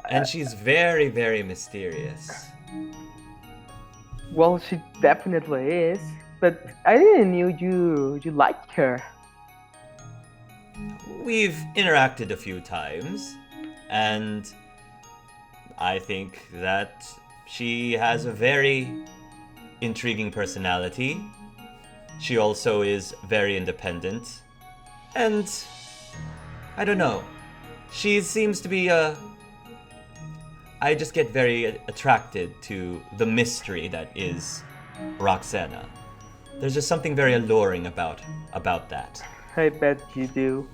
And she's very, very mysterious. Well, she definitely is. But I didn't knew you liked her. We've interacted a few times, and I think that she has a very intriguing personality. She also is very independent, and I don't know. She seems to be I just get very attracted to the mystery that is Roxana. There's just something very alluring about that. I bet you do.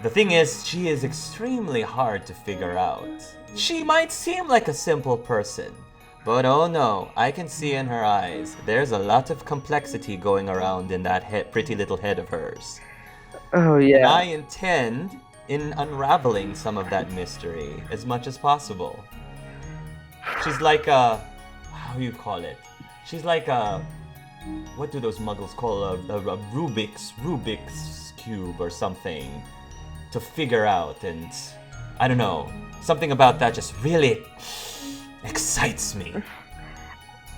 The thing is, she is extremely hard to figure out. She might seem like a simple person, but oh no, I can see in her eyes, there's a lot of complexity going around in that pretty little head of hers. Oh And yeah. I intend in unraveling some of that mystery as much as possible. She's like how do you call it? She's like what do those muggles call a Rubik's cube or something to figure out, and I don't know, something about that just really excites me.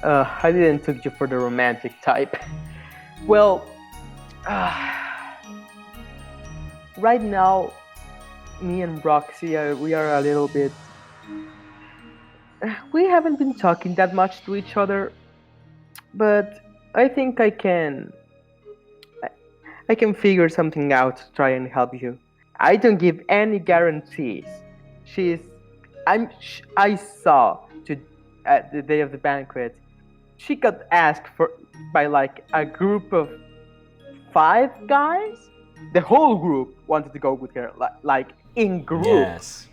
I didn't took you for the romantic type. Well, right now, me and Roxy, we are a little bit. We haven't been talking that much to each other, but I think I can. I can figure something out to try and help you. I don't give any guarantees. I saw to at the day of the banquet. She got asked for by like a group of 5 guys. The whole group wanted to go with her, like in group. Yes.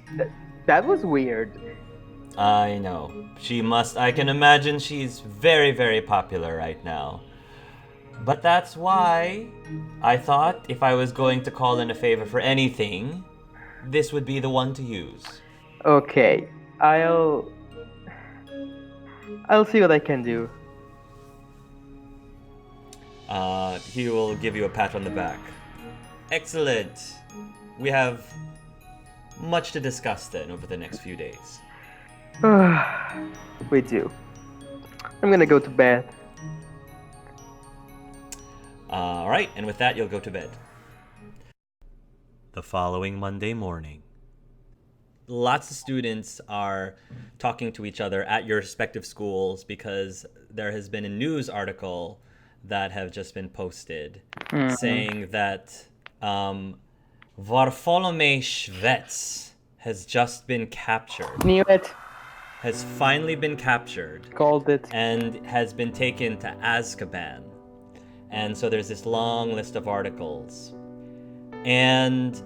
That was weird. I know. I can imagine she's very, very popular right now. But that's why I thought if I was going to call in a favor for anything, this would be the one to use. Okay, I'll see what I can do. He will give you a pat on the back. Excellent. We have much to discuss then over the next few days. We do. I'm gonna go to bed. Alright, and with that, you'll go to bed. The following Monday morning. Lots of students are talking to each other at your respective schools because there has been a news article that have just been posted saying that Varfolomei Schwetz has just been captured. Knew it. Has finally been captured. Called it. And has been taken to Azkaban. And so there's this long list of articles. And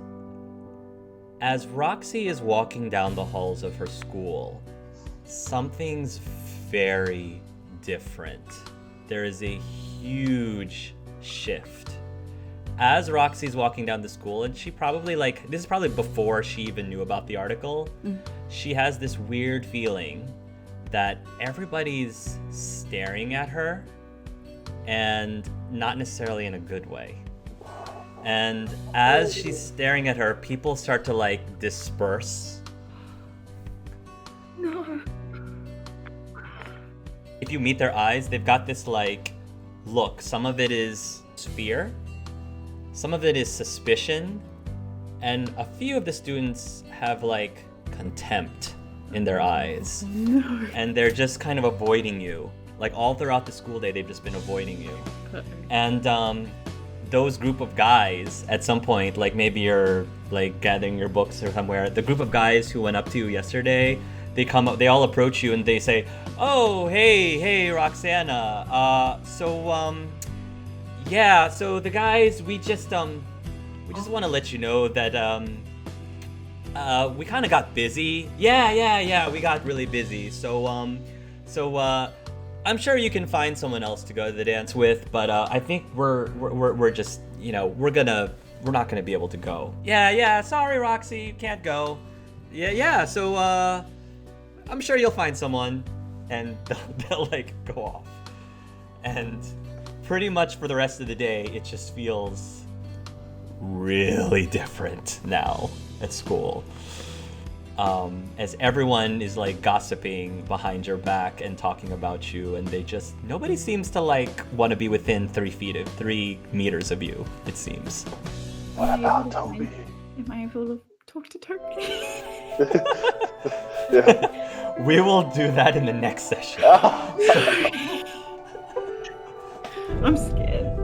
as Roxy is walking down the halls of her school, something's very different. There is a huge shift. As Roxy's walking down the school, and she probably this is probably before she even knew about the article, she has this weird feeling that everybody's staring at her and not necessarily in a good way. And as she's staring at her, people start to like disperse. No. If you meet their eyes, they've got this like look. Some of it is fear, some of it is suspicion, and a few of the students have like contempt in their eyes. No. And they're just kind of avoiding you. Like all throughout the school day, they've just been avoiding you. And those group of guys, at some point, like maybe you're like gathering your books or somewhere, the group of guys who went up to you yesterday, they come up, they all approach you and they say, "Oh, hey, Roxana. Yeah, so the guys, we just want to let you know that we kind of got busy. Yeah, we got really busy. So I'm sure you can find someone else to go to the dance with, but I think we're just, you know, we're not gonna be able to go. Yeah, sorry, Roxy, you can't go. Yeah, so I'm sure you'll find someone," and they'll like go off. And pretty much for the rest of the day, it just feels really different now at school. As everyone is like gossiping behind your back and talking about you, and nobody seems to like want to be within 3 meters of you, it seems. What about Toby? Am I able to talk to Toby? Yeah. We will do that in the next session. I'm scared.